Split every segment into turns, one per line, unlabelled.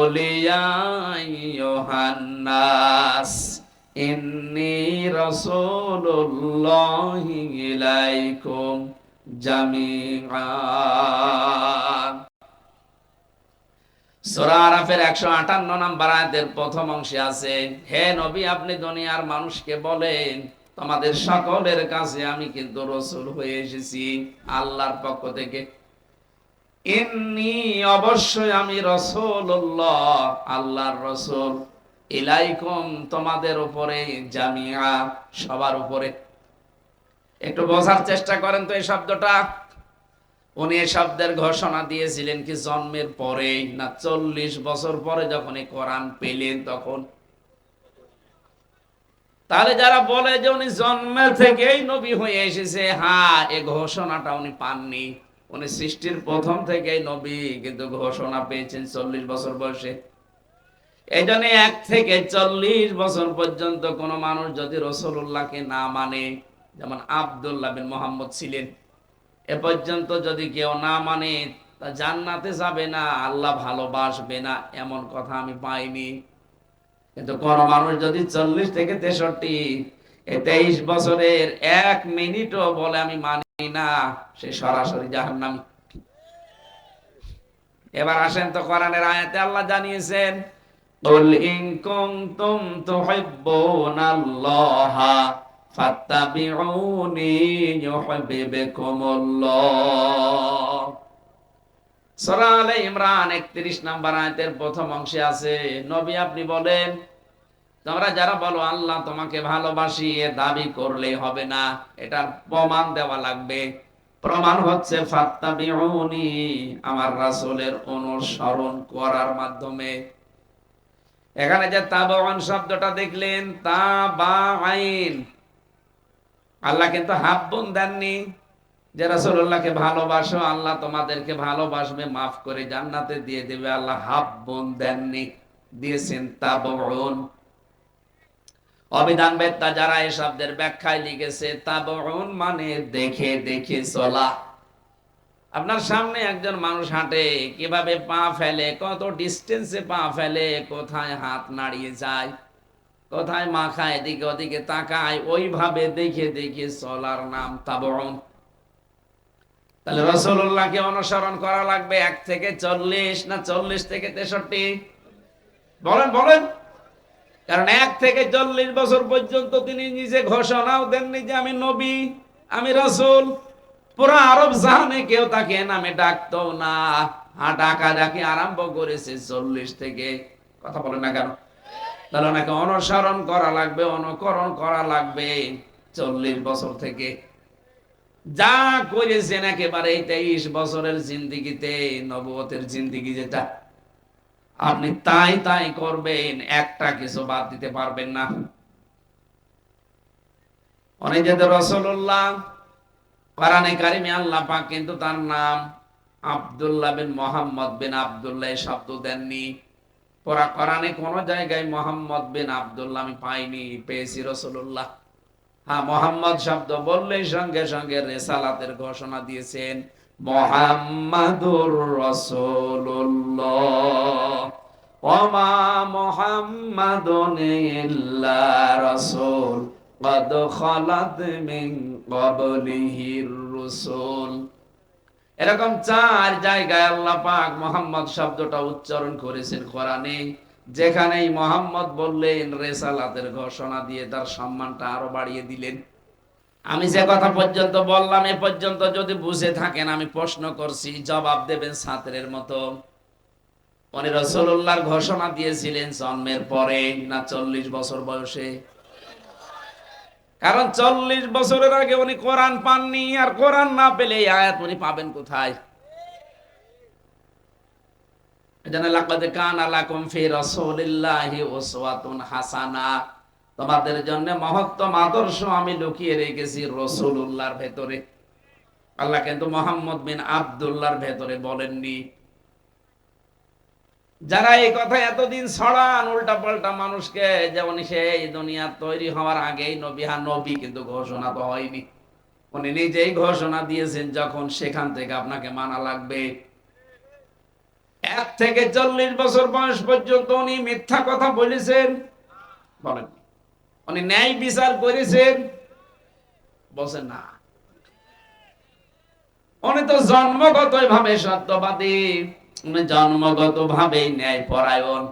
ইয়া আইয়ুহান্নাস ইন্নী রাসূলুল্লাহি ইলাইকুম জামিআ। সূরা আরাফের 158 নম্বর আয়াতের প্রথম অংশে আছে, হে নবী আপনি দুনিয়ার মানুষকে বলেন তোমাদের সকলের কাছে আমি কিন্তু রাসূল হয়ে এসেছি আল্লাহর পক্ষ থেকে। ইন্নী অবশ্যই আমি রাসূলুল্লাহ আল্লাহর রাসূল, ইলাইকুম তোমাদের উপরে, জামিআ সবার উপরে। একটু বোঝার চেষ্টা করেন তো এই শব্দটা। উনি এই শব্দের ঘোষণা দিয়েছিলেন কি জন্মের পরে না 40 বছর পরে যখন এই কোরআন পেলেন তখন? তাহলে যারা বলে যে উনি জন্মের থেকেই নবী হয়ে এসেছে, হ্যাঁ এই ঘোষণাটা উনি পাননি। উনি সৃষ্টির প্রথম থেকেই নবী, কিন্তু ঘোষণা পেয়েছেন 40 বছর বয়সে। এই জন্য 1 থেকে 40 বছর পর্যন্ত কোন মানুষ যদি রাসূলুল্লাহকে না মানে, যেমন আব্দুল্লাহ বিন মুহাম্মদ ছিলেন, এ পর্যন্ত যদি কেউ না মানে তা জান্নাতে যাবে না, আল্লাহ ভালোবাসবে না, এমন কথা আমি পাইনি। কিন্তু কোন মানুষ যদি 40 থেকে 63 এই 23 বছরের 1 মিনিটও বলে আমি মানি না, সে সরাসরি জাহান্নামী। এবার আসেন তো কোরআনের আয়াতে আল্লাহ জানিয়েছেন, কুল ইন কুনতুম তুহিব্বুনাল্লাহা ফাত্তাবিউনি ইউহিব্বুকুমুল্লাহ। সূরা আলে ইমরান 31 নম্বর আয়াতের প্রথম অংশে আছে, নবী আপনি বলেন তোমরা যারা বলো আল্লাহ তোমাকে ভালোবাসি, এ দাবি করলেই হবে না, এটার প্রমাণ দেওয়া লাগবে। প্রমাণ হচ্ছে ফাত্তাবিউনি, আমার রাসূলের অনুসরণ করার মাধ্যমে। এখানে যে তাবাউন শব্দটা দেখলেন, তাবাআইন, আল্লাহ কিন্তু হাব্বুন দেননি যে রাসূলুল্লাহকে ভালোবাসো আল্লাহ তোমাদেরকে ভালোবাসবে, মাফ করে জান্নাতে দিয়ে দেবে, আল্লাহ হাব্বুন দেননি, দিয়েছেন তাবাউন। অবিধানবেত্তা যারা এই শব্দের ব্যাখ্যায় লিখেছে, তাবাউন মানে দেখে দেখে চলা। আপনার সামনে একজন মানুষ হাঁটে, কিভাবে পা ফেলে, কত ডিস্টেন্সে পা ফেলে, কোথায় হাত নাড়িয়ে যায়, কোথায় মাথা এদিকে ওদিকে তাকায়, ওইভাবে দেখে দেখে চলার নাম তাবাউন। তাহলে রাসূলুল্লাহকে অনুসরণ করা লাগবে 1 থেকে 40 না 40 থেকে 63? বলেন বলেন। কারণ 1 থেকে 40 বছর পর্যন্ত তিনি নিজে ঘোষণাও দেননি যে আমি নবী, আমি রাসূল। পুরো আরব জাহানে কেউ তাকে নামে ডাকতো না, ডাকাডাকি আরম্ভ করেছে 40 থেকে। কথা বলেন না কেন? তাহলে ওনাকে অনুসরণ করা লাগবে, অনুকরণ করা লাগবে 40 বছর থেকে। যা করেছেন একেবারে 23 বছরের জিন্দেগিতে, নবুয়তের জিন্দেগি যেটা, আপনি তাই তাই করবেন, একটা কিছু বাদ দিতে পারবেন না। অনেক যে রাসূলুল্লাহ, কোরআনে কারিমে আল্লাহ পাক কিন্তু তার নাম আব্দুল্লাহ বিন মুহাম্মদ বিন আব্দুল্লাহ শব্দ দেননি। পুরা কোরআনে কোন জায়গায় মুহাম্মদ বিন আব্দুল্লাহ আমি পাইনি, পেয়েছি রাসূলুল্লাহ। হ্যাঁ, মুহাম্মদ শব্দ বললেই সঙ্গে সঙ্গে রিসালাতের ঘোষণা দিয়েছেন, মুহাম্মাদুর রাসূলুল্লাহ ওয়া মা মুহাম্মাদুন ইল্লা রাসূল ক্বাদ খালাত মিন ক্বাবলিহির রাসূল। এরকম 4 জায়গায় আল্লাহ পাক মুহাম্মদ শব্দটা উচ্চারণ করেছেন কোরআনে, যেখানেই মুহাম্মদ বললেন রিসালাতের ঘোষণা দিয়ে তার সম্মানটা আরো বাড়িয়ে দিলেন। আমি যে কথা পর্যন্ত বললাম এ পর্যন্ত যদি বুঝে থাকেন, আমি প্রশ্ন করছি, জবাব দেবেন ছাত্রের মতো। উনি রাসূলুল্লাহর ঘোষণা দিয়েছিলেন জন্মের পরে না 40 বছর বয়সে? কারণ 40 বছরের আগে উনি কোরআন পাননি, আর কোরআন না পেলে এই আয়াত উনি পাবেন কোথায়? এজন্য লাকাদ কানা লাকুম ফি রাসূলিল্লাহি উসওয়াতুন হাসানা, তোমাদের জন্য মহত্তম আদর্শ আমি লুকিয়ে রেখেছি রাসূলুল্লাহর ভেতরে। আল্লাহ কিন্তু মুহাম্মদ বিন আব্দুল্লাহর ভেতরে বলেননি। যারা এই কথা এতদিন ছড়ান উল্টা পাল্টা মানুষকে, যেমন সেই দুনিয়া তৈরি হওয়ার আগেই নবী, হ্যাঁ নবী কিন্তু ঘোষণা তো হয়নি, উনি নিজেই ঘোষণা দিয়েছেন যখন, সেখান থেকে আপনাকে মানা লাগবে। 1 থেকে 40 বছর বয়স পর্যন্ত উনি মিথ্যা কথা বলেছেন? বলেন। উনি ন্যায় বিচার করেছেন? বলেন না। উনি তো জন্মগত ভাবে সত্যবাদী, উনি জন্মগত ভাবে ন্যায় পরায়ণ।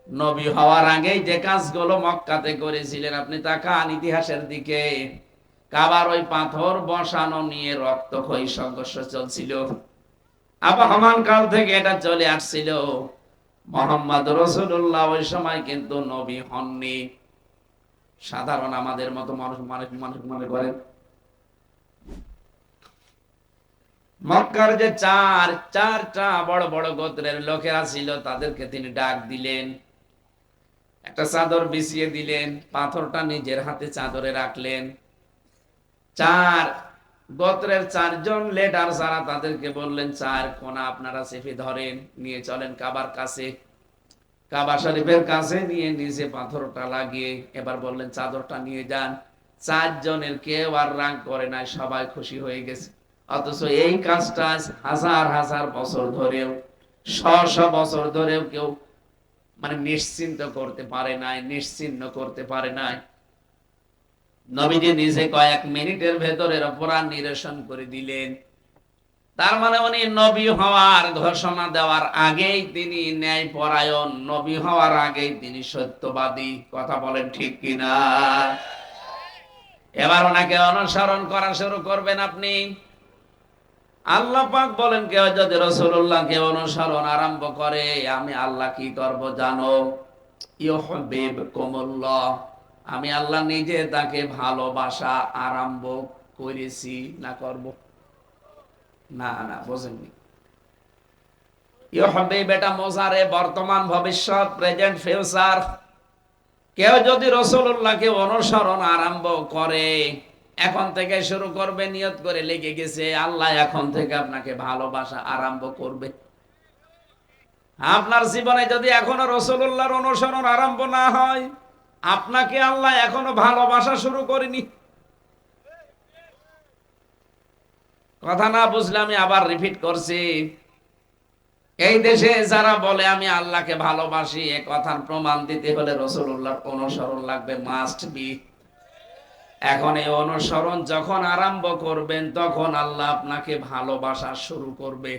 নবী হওয়ার আগেই যে কাজগুলো মক্কাতে করেছিলেন, আপনি তাকান ইতিহাসের দিকে। কাবার ওই পাথর বসানো নিয়ে রক্তক্ষয়ী সংঘর্ষ চলছিল, আবহমান কাল থেকে এটা চলে আসছিল। মুহাম্মদ রাসূলুল্লাহ ওই সময় কিন্তু নবী হননি। সাধারণ আমাদের মতো মানুষ মনে করেন। মক্কার যে চারটা বড় বড় গোত্রের লোকেরা ছিল, তাদেরকে তিনি ডাক দিলেন, একটা চাদর বিছিয়ে দিলেন, পাথরটা নিজের হাতে চাদরে রাখলেন। 4 গোত্রের 4 জন লিডার যারা, তাদেরকে বললেন 4 কোনা আপনারা চেপে ধরেন, নিয়ে চলেন কাবার কাছে। কাবা শরীফের কাছে নিয়ে নিচে পাথরটা লাগিয়ে এবার বললেন চাদরটা নিয়ে যান। 4 জনের কেউ আর রাগ করে নাই, সবাই খুশি হয়ে গেছে। অথচ এই কাজটা হাজার হাজার বছর ধরেও, শ বছর ধরেও কেউ মানে নিশ্চিন্ত করতে পারে নাই, নিশ্চিন্ন করতে পারে নাই। নবীজি নিজে কয়েক মিনিটের ভেতরে অপরাধ নিরসন করে দিলেন। তার মানে উনি নবী হওয়ার ঘোষণা দেওয়ার আগেই তিনি ন্যায় পরায়ণ, নবী হওয়ার আগেই তিনি সত্যবাদী। কথা বলেন ঠিক কিনা? এবার ওনাকে অনুসরণ করা শুরু করবেন আপনি। আল্লাহ পাক বলেন, কেউ যদি রাসূলুল্লাহকে অনুসরণ আরম্ভ করে, আমি আল্লাহ কি করব জানো? ইউহিব্বুকুমুল্লাহ, আমি আল্লাহ নিজে তাকে ভালোবাসা আরম্ভ করেছি না করব? না না, বোঝেননি। ইউহিব্বু এটা মোজারে, বর্তমান ভবিষ্যৎ, প্রেজেন্ট ফিউচার। কেউ যদি রাসূলুল্লাহকে অনুসরণ আরম্ভ করে, এখন থেকে শুরু করবে, নিয়ত করে লেগে গেছে, আল্লাহ এখন থেকে আপনাকে ভালোবাসা আরম্ভ করবে। আপনার জীবনে যদি এখনো রাসূলুল্লাহর অনুসরণ আরম্ভ না হয়, আপনাকে আল্লাহ এখনো ভালোবাসা শুরু করেনি। কথা না বুঝলে আমি আবার রিপিট করছি। এই দেশে যারা বলে আমি আল্লাহকে ভালোবাসি, এ কথার প্রমাণ দিতে হলে রাসূলুল্লাহর অনুসরণ লাগবে, মাস্ট বি। এখন এই অনুসরণ যখন আরম্ভ করবেন, তখন আল্লাহ আপনাকে ভালোবাসা শুরু করবে।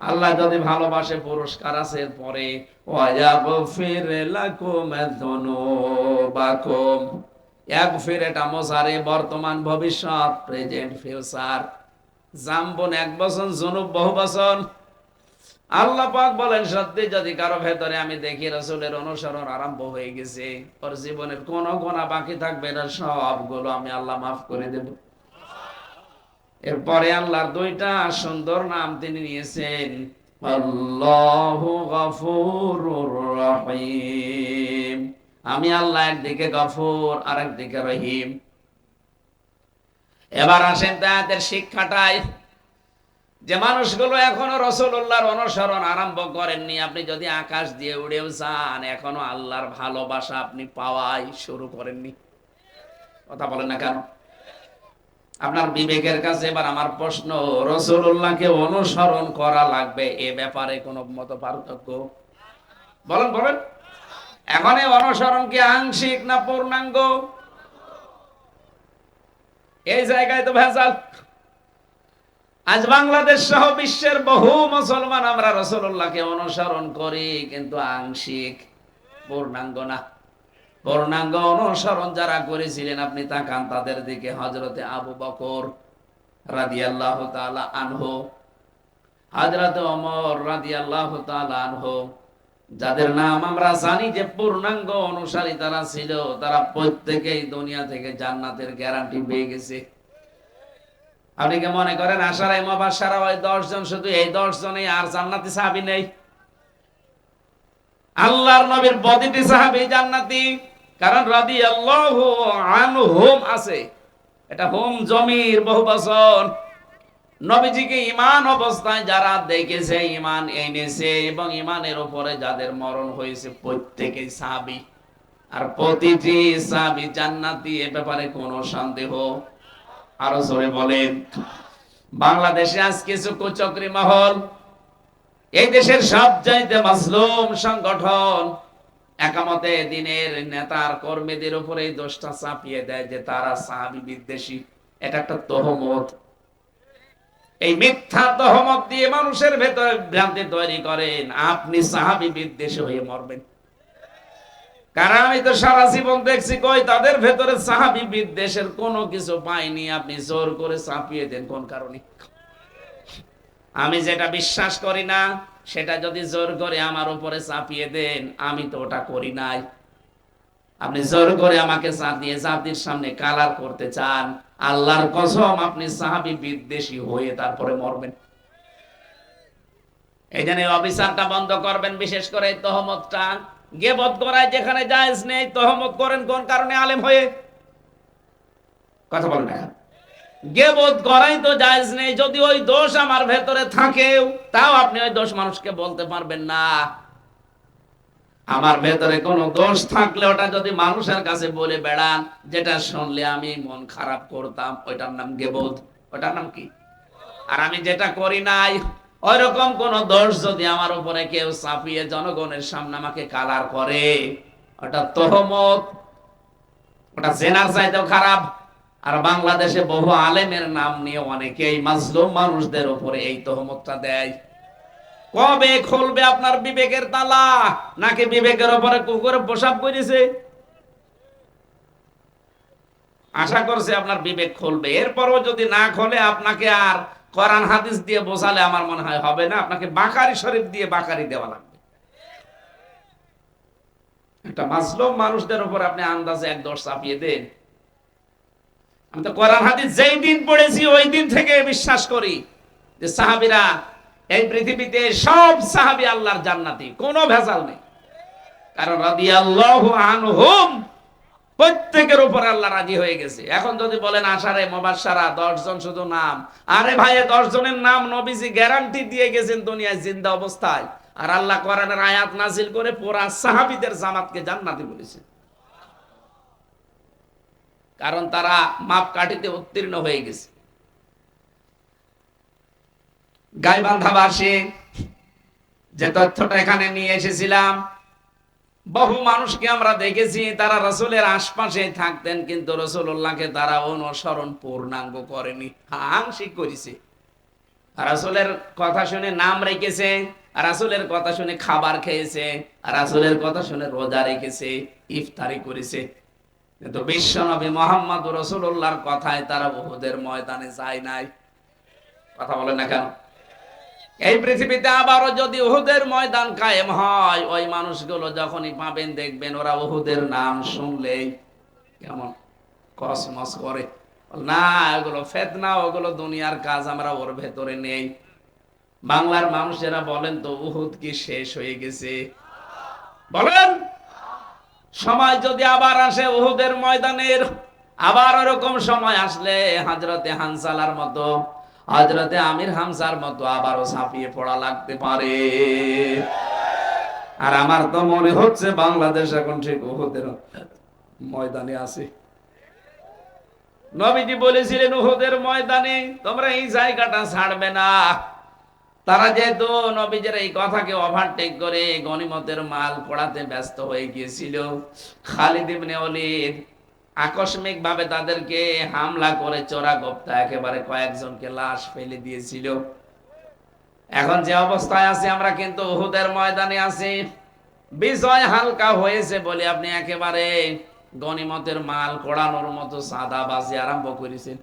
আল্লাহ যদি ভালোবাসে, পুরস্কার আছে পরে, ওয়ায়াগফির লাকুম যুনুবাকুম। ইয়াগফির এটা মোজারে, বর্তমান ভবিষ্যৎ, প্রেজেন্ট ফিউচার। জামবুন 1 বছর, যুনুব বহু বছর। আল্লাহ পাক বলেন, সত্যি যদি কারো ভেতরে আমি দেখি রাসূলের অনুসরণ আরম্ভ হয়ে গেছে, ওর জীবনের কোনো গুনাহ বাকি থাকবে না, সবগুলো আমি আল্লাহ মাফ করে দেব। এরপরে আল্লাহর 2টা সুন্দর নাম তিনি নিয়েছেন, আল্লাহু গফুরুর রহিম। আমি আল্লাহ একদিকে গফুর, আর একদিকে রহিম। এবার আসেন তাদের শিক্ষাটাই, যে মানুষগুলো এখনো রাসূলুল্লাহর অনুসরণ আরম্ভ করেননি, আপনি যদি আকাশ দিয়ে উড়েও যান, এখনো আল্লাহর ভালোবাসা আপনি পাওয়াই শুরু করেননি। কথা বলেন না কেন? আপনার বিবেকের কাছে এবার আমার প্রশ্ন, রাসূলুল্লাহকে অনুসরণ করা লাগবে, এ ব্যাপারে কোনো মত পার্থক্য? বলেন বলেন। এখন এই অনুসরণ কি আংশিক না পূর্ণাঙ্গ? এই জায়গায় তো ভেজাল। আজ বাংলাদেশ সহ বিশ্বের বহু মুসলমান আমরা রাসূলুল্লাহকে অনুসরণ করি, কিন্তু আংশিক, পূর্ণাঙ্গ না। পূর্ণাঙ্গ অনুসরণ যারা করেছিলেন, আপনি তাকান তাদের দিকে। হযরতে আবু বকর রাদিয়াল্লাহু তাআলা আনহু, হযরতে ওমর রাদিয়াল্লাহু তাআলা আনহু, যাদের নাম আমরা জানি যে পূর্ণাঙ্গ অনুসারী তারা ছিল, তারা প্রত্যেকেই দুনিয়া থেকে জান্নাতের গ্যারান্টি পেয়ে গেছে। আপনি কি মনে করেন আশারায়ে মুবাশশারা ওই 10 জন, শুধু এই 10 জনই, আর জান্নাতি সাহাবী নেই? আল্লাহর নবীর প্রতিটি সাহাবী জান্নাতি, কারণ রাদিয়াল্লাহু আনহুম আছে, এটা হুম জমির বহুবচন। নবীজিকে ঈমান অবস্থায় যারা দেখেছে, ঈমান এনেছে, এবং ঈমানের উপরে যাদের মরণ হয়েছে, প্রত্যেকেই সাহাবী। আর প্রতিটি সাহাবী জান্নাতি, এ ব্যাপারে কোনো সন্দেহ? আরো জোরে বলেন। বাংলাদেশে আজ কিছু কুচক্রী মহল এই দেশের সবচাইতে মাসলুম সংগঠন একামতে দিনের নেতার কর্মীদের উপরে এই দোষটা চাপিয়ে দেয় যে তারা সাহাবী বিদ্বেষী। এটা একটা তহমত। এই মিথ্যা তহমত দিয়ে মানুষের ভেতরে ভ্রান্তি তৈরি করেন, আপনি সাহাবী বিদ্বেষী হয়ে মরবেন। কারণ আমি তো সারা জীবন দেখছি কই তাদের ভেতরে সাহাবী বিদ্বেষের কোনো কিছু পাইনি, আপনি জোর করে চাপিয়ে দেন কোন কারণে? আমি যেটা বিশ্বাস করি না সেটা যদি জোর করে আমার উপরে চাপিয়ে দেন, আমি তো ওটা করি নাই। আপনি জোর করে আমাকে চাপিয়ে জাতির সামনে কালার করতে চান, আল্লাহর কসম আপনি সাহাবী বিদ্বেষী হয়ে তারপরে মরবেন। এই জন্য অবিচারটা বন্ধ করবেন, বিশেষ করে এই তহমতটা। গীবত করায় যেখানে জায়েজ নেই, তহমত করেন কোন কারণে? আলেম হয়ে। কথা বলেন না, গীবত করাই তো জায়েজ নেই। যদি ওই দোষ আমার ভেতরে থাকেও, তাও আপনি ওই দোষ মানুষকে বলতে পারবেন না। আমার ভেতরে কোনো দোষ থাকলে ওটা যদি মানুষের কাছে বলে বেড়ান, যেটা শুনলে আমি মন খারাপ করতাম, ওইটার নাম গীবত। ওটার নাম কি? আর আমি যেটা করি নাই, ওইরকম কোন দোষ যদি আমার উপরে কেউ চাপিয়ে জনগণের সামনে আমাকে কালার করে, ওটা তহমত। ওটা জেনার চাইতেও খারাপ। আর বাংলাদেশে বহু আলেমের নাম নিয়ে অনেকেই মাজলুম মানুষদের উপরে এই তহমতটা দেয়। কবে খুলবে আপনার বিবেকের তালা? নাকি বিবেকের উপরে কুকুরে প্রসাব করেছে? আশা করছে আপনার বিবেক খুলবে। এরপরও যদি না খোলে, আপনাকে আর কোরআন হাদিস দিয়ে বোঝালে আমার মনে হয় হবে না, আপনাকে বাকারি শরীফ দিয়ে বাকারি দেওয়া লাগবে। একটা মাজলুম মানুষদের উপর আপনি আন্দাজে এক দোষ চাপিয়ে দেন। আমি তো কোরআন হাদিস যেই দিন পড়েছি ওই দিন থেকে বিশ্বাস করি যে সাহাবীরা, এই পৃথিবীতে সব সাহাবী আল্লাহর জান্নাতি, কোনো ভেজাল নেই। কারণ রাদিয়াল্লাহু আনহুম, প্রত্যেকের উপর আল্লাহ রাজি হয়ে গেছে। এখন যদি বলেন আশারে মুবাশশারা 10 জন শুধু নাম, আরে ভাই 10 জনের নাম নবীজি গ্যারান্টি দিয়ে গেছেন দুনিয়ায় জিন্দা অবস্থায়। আর আল্লাহ কোরআনের আয়াত নাজিল করে পুরা সাহাবীদের জামাতকে জান্নাতি বলেছে। কারণ তারা মাপকাঠিতে উত্তীর্ণ হয়ে গেছে। গাইবান্ধাবাসী যে তথ্যটা এখানে নিয়ে এসেছিলাম, বহু মানুষকে আমরা দেখেছি তারা রাসূলের আশপাশে থাকতেন, কিন্তু রাসূলুল্লাহকে তারা অনুসরণ পূর্ণাঙ্গ করেনি, আংশিক করেছে। রাসূলের কথা শুনে নাম রেখেছে, রাসূলের কথা শুনে খাবার খেয়েছে, রাসূলের কথা শুনে রোজা রেখেছে, ইফতারি করেছে। কিন্তু বিশ্বনবী মুহাম্মদ রাসূলুল্লাহর কথায় তারা উহুদের ময়দানে যায় নাই। কথা বলেন না কেন? এই পৃথিবীতে আবারও যদি উহুদের ময়দান কায়েম হয়, ওই মানুষগুলো যখনই পাবেন দেখবেন ওরা উহুদের নাম শুনলেই কেমন কসমস করে। না, ওগুলো ফিতনা, ওগুলো দুনিয়ার কাজ, আমরা ওর ভেতরে নেই। বাংলার মানুষেরা বলেন তো, উহুদ কি শেষ হয়ে গেছে? বলেন। সময় যদি আবার আসে উহুদের ময়দানের, আবার ওরকম সময় আসলে হযরতে হানসালার মতো, হযরতে আমির হামজার মতো আবারও ছাপিয়ে পড়া লাগতে পারে। আর আমার তো মনে হচ্ছে বাংলাদেশ এখন ঠিক উহুদের ময়দানে আছে। নবীজি বলেছিলেন উহুদের ময়দানে তোমরা এই জায়গাটা ছাড়বে না। তারা যেহেতু নবীজের এই কথাকে ওভারটেক করে গনিমতের মাল পোড়াতে ব্যস্ত হয়ে গিয়েছিল, খালিদ ইবনে ওলীদ আকস্মিক ভাবে তাদেরকে হামলা করে চোরাগোপ্তা একেবারে কয়েকজনকে লাশ ফেলে দিয়েছিল। এখন যে অবস্থায় আছে আমরা, কিন্তু উহুদের ময়দানে আছি। বিজয় হালকা হয়েছে বলে আপনি একেবারে গনিমতের মাল কোড়ানোর মতো চাঁদাবাজি আরম্ভ করেছেন।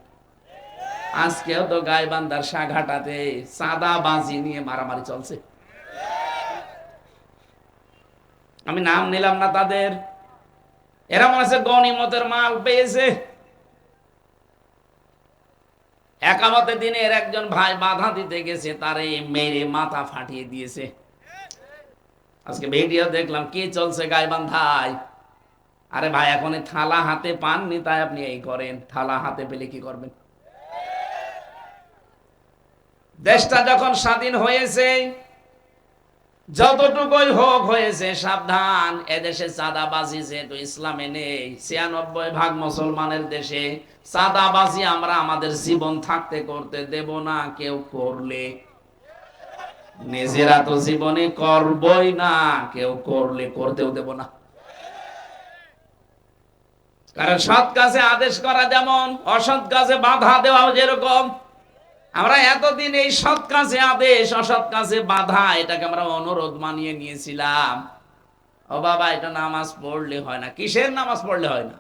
আজকেও তো গাইবান্ধার সাঘাটাতে চাঁদাবাজি নিয়ে মারামারি চলছে। আমি নাম নিলাম না তাদের। এরা মনে হচ্ছে গনিমতের মাল পেয়েছে। একামতে দিনের একজন ভাই বাধা দিতে গেছে, তারে মেরে মাথা ফাটিয়ে দিয়েছে। আজকে ভিডিও দেখলাম কি চলছে গাইবান্ধায়। আরে ভাই, এখন থালা হাতে পাননি তাই আপনি এই করেন, থালা হাতে পেলে কি করবেন? দেশটা যখন স্বাধীন হয়েছে, যতটুকুই হোক হয়েছে, সাবধান। এদেশে চাঁদাবাজি যেহেতু ইসলামে নেই, ৯৬% মুসলমানের দেশে চাঁদাবাজি আমরা আমাদের জীবন থাকতে করতে দেব না। কেউ করলে নিজেরা তো জীবনে করবই না, কেউ করলে করতেও দেব না। কারণ সৎ কাজে আদেশ করা যেমন, অসৎ কাজে বাধা দেওয়াও যেরকম। আমরা এতদিন এই সৎ কাজে আদেশ, অসৎ কাজে বাধা, এটাকে আমরা অনুরোধ মানিয়ে নিয়েছিলাম। ও বাবা, এটা নামাজ পড়লে হয় না। কিসের নামাজ পড়লে হয় না?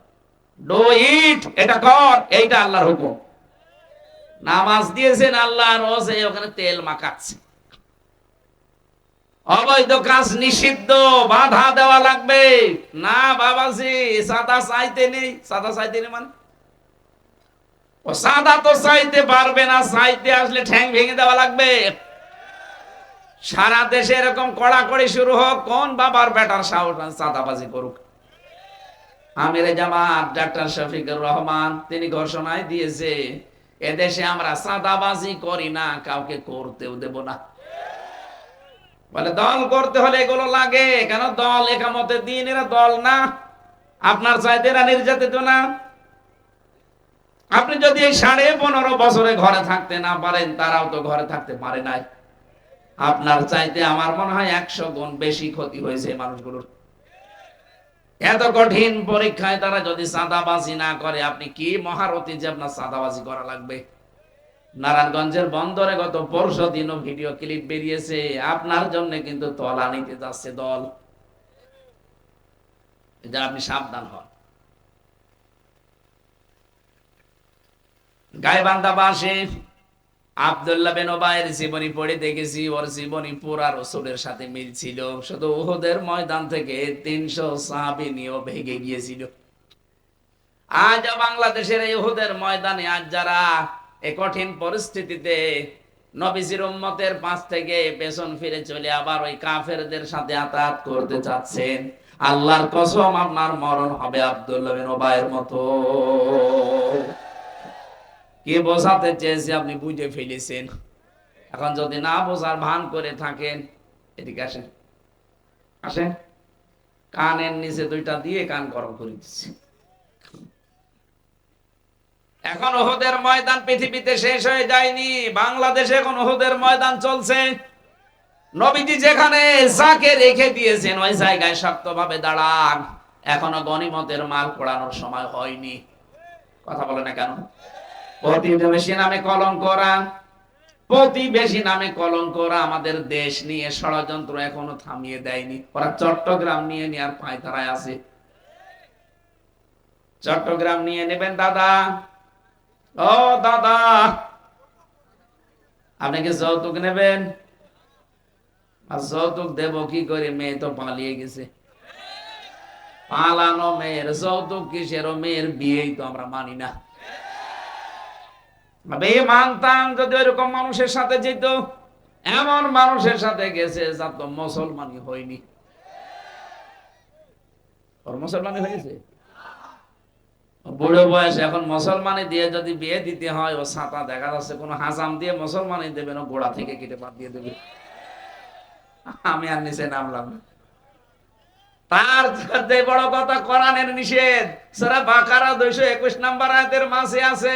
ডু ইট, এটা কর, এইটা আল্লাহর হুকুম। নামাজ দিয়েছেন আল্লাহ, রোজে ওখানে তেল মাখাচ্ছে। অবৈধ কাজ নিষিদ্ধ, বাধা দেওয়া লাগবে না। বাবাজি সাদা চাইতে নেই, সাদা চাইতে নেই মানে ও সাদা তো চাইতে পারবে না, চাইতে আসলে ঠ্যাং ভেঙে দেওয়া লাগবে। সারা দেশে এরকম কড়াকড়ি শুরু হোক, কোন বাবার বেটার সাহস সাদাবাজি করুক। আমিরে জামাত ডাক্তার শফিকুর রহমান তিনি ঘোষণায় দিয়েছে, এদেশে আমরা সাদাবাজি করি না, কাউকে করতেও দেব না। বলে দল করতে হলে এগুলো লাগে কেন? দল একামতে দিন, এরা দল না। আপনার চাইতে এরা নির্যাতিত না। আপনি যদি এই 15.5 বছরে ঘরে থাকতে না পারেন, তারাও তো ঘরে থাকতে পারে নাই। আপনার চাইতে আমার মনে হয় 100 গুণ বেশি ক্ষতি হয়েছে মানুষগুলোর। এত কঠিন পরীক্ষায় তারা যদি চাঁদাবাজি না করে, আপনি কি মহারথী যে আপনার চাঁদাবাজি করা লাগবে? নারায়ণগঞ্জের বন্দরে গত পরশু দিনও ভিডিও ক্লিপ বেরিয়েছে, আপনার জন্য কিন্তু তলা নিতে যাচ্ছে দল। এটা আপনি সাবধান হন। গাইবান্ধা বাসে আব্দুল্লাহ বিন ওবায়ের জীবনী পড়ে দেখেছি, ওর জীবনী পুরা রাসূলের সাথে মিল ছিল। শুধু উহুদের ময়দান থেকে 300 সাহাবী নিয়েও ভেগে গিয়েছিল। আজ বাংলাদেশের এই উহুদের ময়দানে আজ যারা এই কঠিন পরিস্থিতিতে নবীজির উম্মতের পাশ থেকে পেছন ফিরে চলে আবার ওই কাফেরদের সাথে আতাত করতে চাচ্ছেন, আল্লাহর কসম আপনার মরণ হবে আব্দুল্লাহ বিন ওবায়ের মতো। কে বোঝাতে চেয়েছে আপনি বুঝে ফেলেছেন। এখন যদি না বোঝার ভান করে থাকেন, এদিকে আসেন, আসেন। কানের নিচে 2টা দিয়ে কান গরম করে দিচ্ছে। এখন উহুদের ময়দান পৃথিবীতে শেষ হয়ে যায়নি, বাংলাদেশে এখন উহুদের ময়দান চলছে। নবীজি যেখানে যাকে রেখে দিয়েছেন ওই জায়গায় শক্তভাবে দাঁড়ান। এখনো গনিমতের মাল পোড়ানোর সময় হয়নি। কথা বলে না কেন? প্রতিবেশী নামে কলঙ্করা, প্রতিবেশী নামে কলঙ্করা আমাদের দেশ নিয়ে ষড়যন্ত্র এখনো থামিয়ে দেয়নি। ওরা চট্টগ্রাম নিয়ে নেওয়ার পায়তারায় আছে। চট্টগ্রাম নিয়ে নেবেন দাদা, ও দাদা, আপনি কি যৌতুক নেবেন? আর যৌতুক দেব কি করে? মেয়ে তো পালিয়ে গেছে। পালানো মেয়ের যৌতুক কিসের? মেয়ের বিয়েই তো আমরা মানি না। মানতাম যদি ওইরকম মানুষের সাথে যেত। এমন মানুষের সাথে গেছে যা তো মুসলমানই হয়নি। ওর মুসলমানই হয়েছে বুড়ো বয়স, এখন মুসলমানি দিয়ে যদি বিয়ে দিতে হয়, ও ছাতা দেখা যাচ্ছে কোন হাজাম দিয়ে মুসলমানি দেবেন, ও গোড়া থেকে কেটে বাদ দিয়ে দেবে। আমি আর নিচে নামলাম না। তার যে বড় কথা, কোরআনের নিষেধ। সূরা বাকারা 221 নম্বর আয়াতের মাঝে আছে,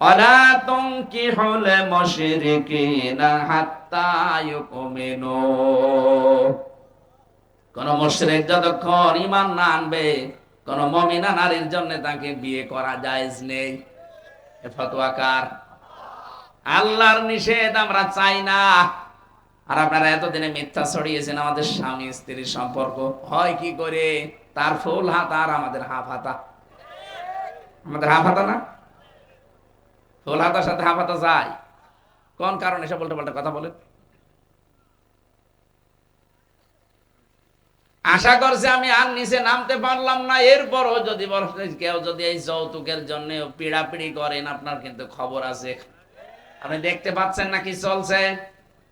ওয়ালা তুনকিহুল মুশরিকিনা হাত্তা ইউমিনু। কোন মুশরিক যতক্ষণ ঈমান না আনবে, কোন মুমিনা নারীর জন্য তাকে বিয়ে করা জায়েজ নেই। এ ফতোয়া কার? আল্লাহর নিষেধ, আমরা চাই না। আর আপনারা এতদিনে মিথ্যা ছড়িয়েছেন আমাদের স্বামী স্ত্রীর সম্পর্ক হয় কি করে? তার ফুল হাতা আর আমাদের হাফ হাতা। আমাদের হাফ হাতা না? ফুল হাতার সাথে হাফ হাতা যায় কোন কারণে? এসব উল্টো পাল্টা কথা বলেন। আশা করছি আমি আর নিচে নামতে পারলাম না। এরপরও যদি কেউ যদি এই যৌতুকের জন্য পিড়াপিড়ি করেন, আপনার কিন্তু খবর আছে। আপনি দেখতে পাচ্ছেন না কি চলছে?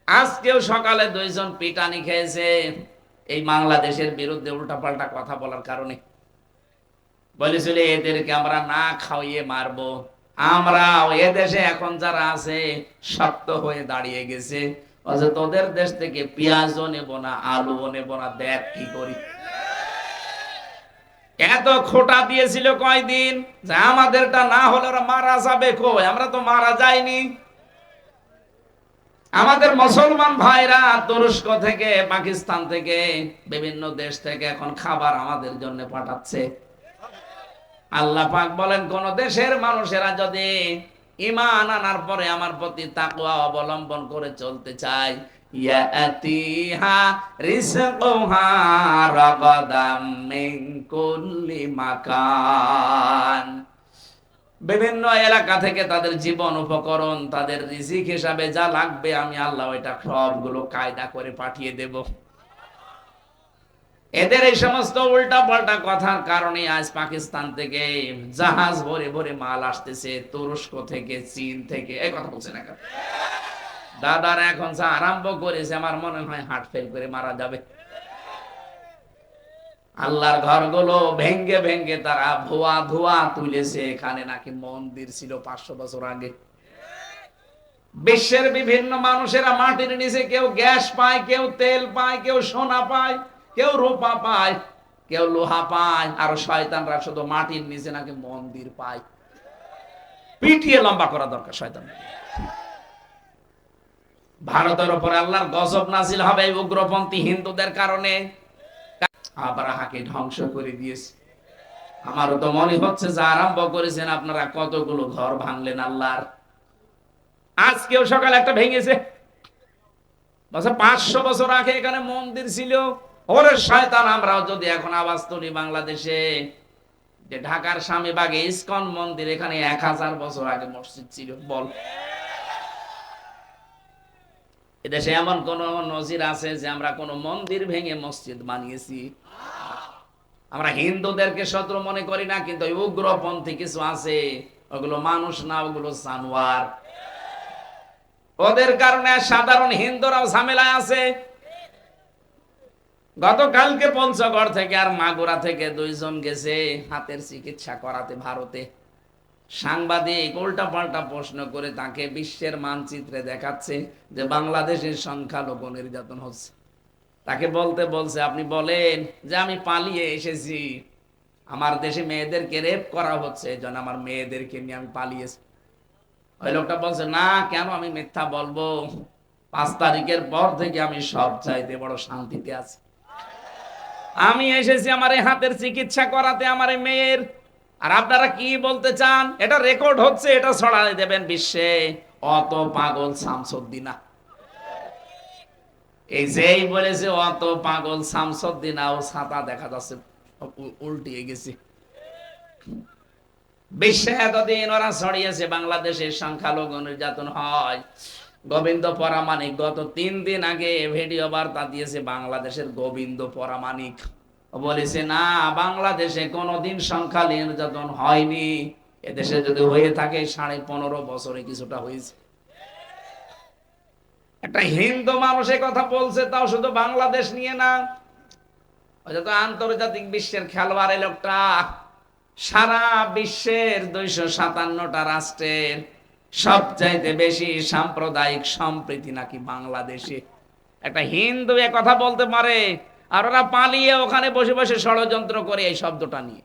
আজকেও সকালে 2 জন পিটানি খেয়েছে এই বাংলাদেশের বিরুদ্ধে উল্টাপাল্টা কথা বলার কারণে। বলেছিল এদেরকে আমরা না খাওয়িয়ে মারবো। আমরা এদেশে এখন যারা আছে শক্ত হয়ে দাঁড়িয়ে গেছে, তোদের দেশ থেকে পেঁয়াজও নেব না, আলুও নেব না, দেখ কি করি। এত খোটা দিয়েছিল কয়দিন যে আমাদেরটা না হলে ওরা মারা যাবে। কই, আমরা তো মারা যাইনি। আমাদের মুসলমান ভাইরা তুরস্ক থেকে, পাকিস্তান থেকে, বিভিন্ন দেশ থেকে এখন খাবার আমাদের জন্য পাঠাচ্ছে। আল্লাহ পাক বলেন, কোন দেশের মানুষেরা যদি ঈমান আনার পরে আমার প্রতি তাকওয়া অবলম্বন করে চলতে চায়, ইয়াতিহা রিজকুহা রাগাদাম মিন কুল্লি মাকান, বিভিন্ন এলাকা থেকে তাদের জীবন উপকরণ, তাদের রিজিক হিসাবে যা লাগবে আমি আল্লাহ ওইটা সবগুলো কায়দা করে পাঠিয়ে দেব। এদের এই সমস্ত উল্টা পাল্টা কথার কারণে আজ পাকিস্তান থেকে জাহাজ ভরে ভরে মাল আসতেছে, তুরস্ক থেকে, চীন থেকে। এই কথা বলছে না, দাদারা এখন যা আরম্ভ করেছে আমার মনে হয় হার্ট ফেল করে মারা যাবে। আল্লাহর ঘরগুলো ভেঙ্গে ভেঙ্গে তারা ধোয়া ধোয়া তুলেছে। এখানে নাকি মন্দির ছিল 500 বছর আগে। বিশ্বের বিভিন্ন মানুষেরা মাটির নিচে কেউ গ্যাস পায়, কেউ তেল পায়, কেউ সোনা পায়, কেউ রূপা পায়, কেউ লোহা পায়, আর শয়তানরা শুধু মাটির নিচে নাকি মন্দির পায়। পিটিয়ে লম্বা করা দরকার শয়তান। ভারতের উপর আল্লাহর গজব নাজিল হবে এই উগ্রপন্থী হিন্দুদের কারণে। আব্রাহাকে ধ্বংস করে দিয়েছে। আমারও তো মনে হচ্ছে যে আরম্ভ করেছেন আপনারা কতগুলো ঘর ভাঙলেন আল্লাহর। আজকেও সকালে একটা ভেঙেছে, বলছে 500 বছর আগে এখানে মন্দির ছিল। ওরে শয়তান, আমরাও যদি এখন আওয়াজ তুলি বাংলাদেশে যে ঢাকার স্বামীবাগে ইসকন মন্দির, এখানে 1000 বছর আগে মসজিদ ছিল, বল এদেশে এমন কোন নজির আছে যে আমরা কোন মন্দির ভেঙে মসজিদ বানিয়েছি? আমরা হিন্দুদেরকে শত্রু মনে করি না, কিন্তু উগ্রপন্থী কিছু আছে, ওগুলো মানুষ না, ওগুলো জানোয়ার। ওদের কারণে সাধারণ হিন্দুরাও ঝামেলায় আছে। গতকালকে পঞ্চগড় থেকে আর মাগুরা থেকে 2 জন গেছে হাতের চিকিৎসা করাতে ভারতে। সাংবাদিক উল্টা পাল্টা প্রশ্ন করে তাকে বিশ্বের মানচিত্রে দেখাচ্ছে যে বাংলাদেশের সংখ্যালঘু নির্যাতন হচ্ছে। তাকে বলতে বলছে, আপনি বলেন যে আমি পালিয়ে এসেছি, আমার দেশে মেয়েদেরকে রেপ করা হচ্ছে, এই জন্য আমার মেয়েদেরকে নিয়ে আমি পালিয়েছি। ওই লোকটা বলছে, না কেন আমি মিথ্যা বলবো, 5 তারিখের পর থেকে আমি সব চাইতে বড় শান্তিতে আছি। আমি এসেছি আমার এই হাতের চিকিৎসা করাতে আমার এই মেয়ের। আর আপনারা কি বলতে চান? এটা রেকর্ড হচ্ছে, এটা ছড়াই দেবেন বিশ্বে। অত পাগল শামসুদ্দিনা, এই যেই বলেছে অত পাগল শামসুদ্দিনা, ও ছাতা দেখা যাচ্ছে উল্টিয়ে গেছে। বিশ্বে এতদিন ওরা ছড়িয়েছে বাংলাদেশের সংখ্যালঘু নির্যাতন হয়। গোবিন্দ পরামানিক গত 3 দিন আগে ভিডিও বার্তা দিয়েছে, বাংলাদেশের গোবিন্দ পরামানিক বলেছে, না বাংলাদেশে কোনোদিন সংখ্যালঘু নির্যাতন হয়নি, এদেশে যদি হয়ে থাকে 15.5 বছরে কিছুটা হয়েছে। একটা হিন্দু মানুষের কথা বলছে, তাও শুধু বাংলাদেশ নিয়ে না, তো আন্তর্জাতিক বিশ্বের খেলোয়াড়। লোকটা সারা বিশ্বের 257টা রাষ্ট্রের সবচাইতে বেশি সাম্প্রদায়িক সম্প্রীতি নাকি বাংলাদেশে। একটা হিন্দু এ কথা বলতে পারে, আর ওরা পালিয়ে ওখানে বসে বসে ষড়যন্ত্র করে এই শব্দটা নিয়ে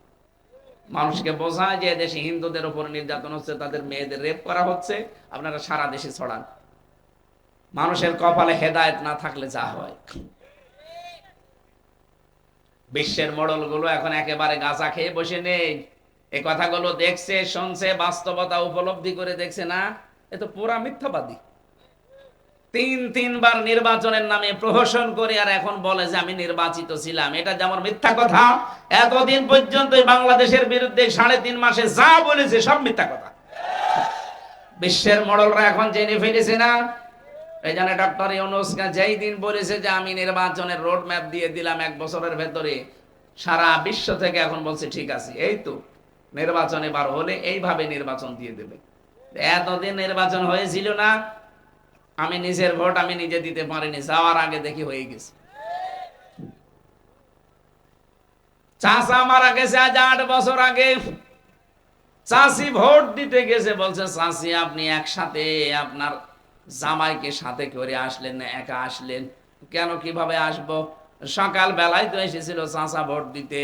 মানুষকে বোঝায় যে দেশে হিন্দুদের উপর নির্যাতন হচ্ছে, তাদের মেয়েদের রেপ করা হচ্ছে, আপনারা সারা দেশে ছড়ান। মানুষের কপালে হেদায়েত না থাকলে যা হয়। বিশ্বের মডেল গুলো এখন একেবারে গাঁজা খেয়ে বসে নেই, এই কথাগুলো দেখছে, শুনছে, বাস্তবতা উপলব্ধি করে দেখছে, না এ তো পুরা মিথ্যাবাদী। 3বার নির্বাচনের নামে প্রহসন করে আর এখন বলে যে আমি নির্বাচিত ছিলাম। এটা যেমন মিথ্যা কথা, এতদিন পর্যন্ত বাংলাদেশের বিরুদ্ধে 3.5 মাসে যা বলেছে সব মিথ্যা কথা। বিশ্বের মডেলরা এখন জেনে ফেলেছে না। এই জন্য ডক্টর ইউনূস যেই দিন বলেছে যে আমি নির্বাচনের রোড ম্যাপ দিয়ে দিলাম 1 বছরের ভেতরে, সারা বিশ্ব থেকে এখন বলছে ঠিক আছে, এই তো নির্বাচন এবার হলে এইভাবে নির্বাচন দিয়ে দেবে। এতদিন নির্বাচন হয়েছিল না, আমি নিজের ভোট আমি নিজে দিতে পারিনি, যাওয়ার আগে দেখি হয়ে গেছে। চাচা মারা গেছে আজ 8 বছর আগে, চাচি ভোট দিতে গেছে, বলছে চাচি আপনি একসাথে আপনার জামাইকে সাথে করে আসলেন না, একা আসলেন কেন? কিভাবে আসবো? সকাল বেলায় তো এসেছিল চাচা ভোট দিতে,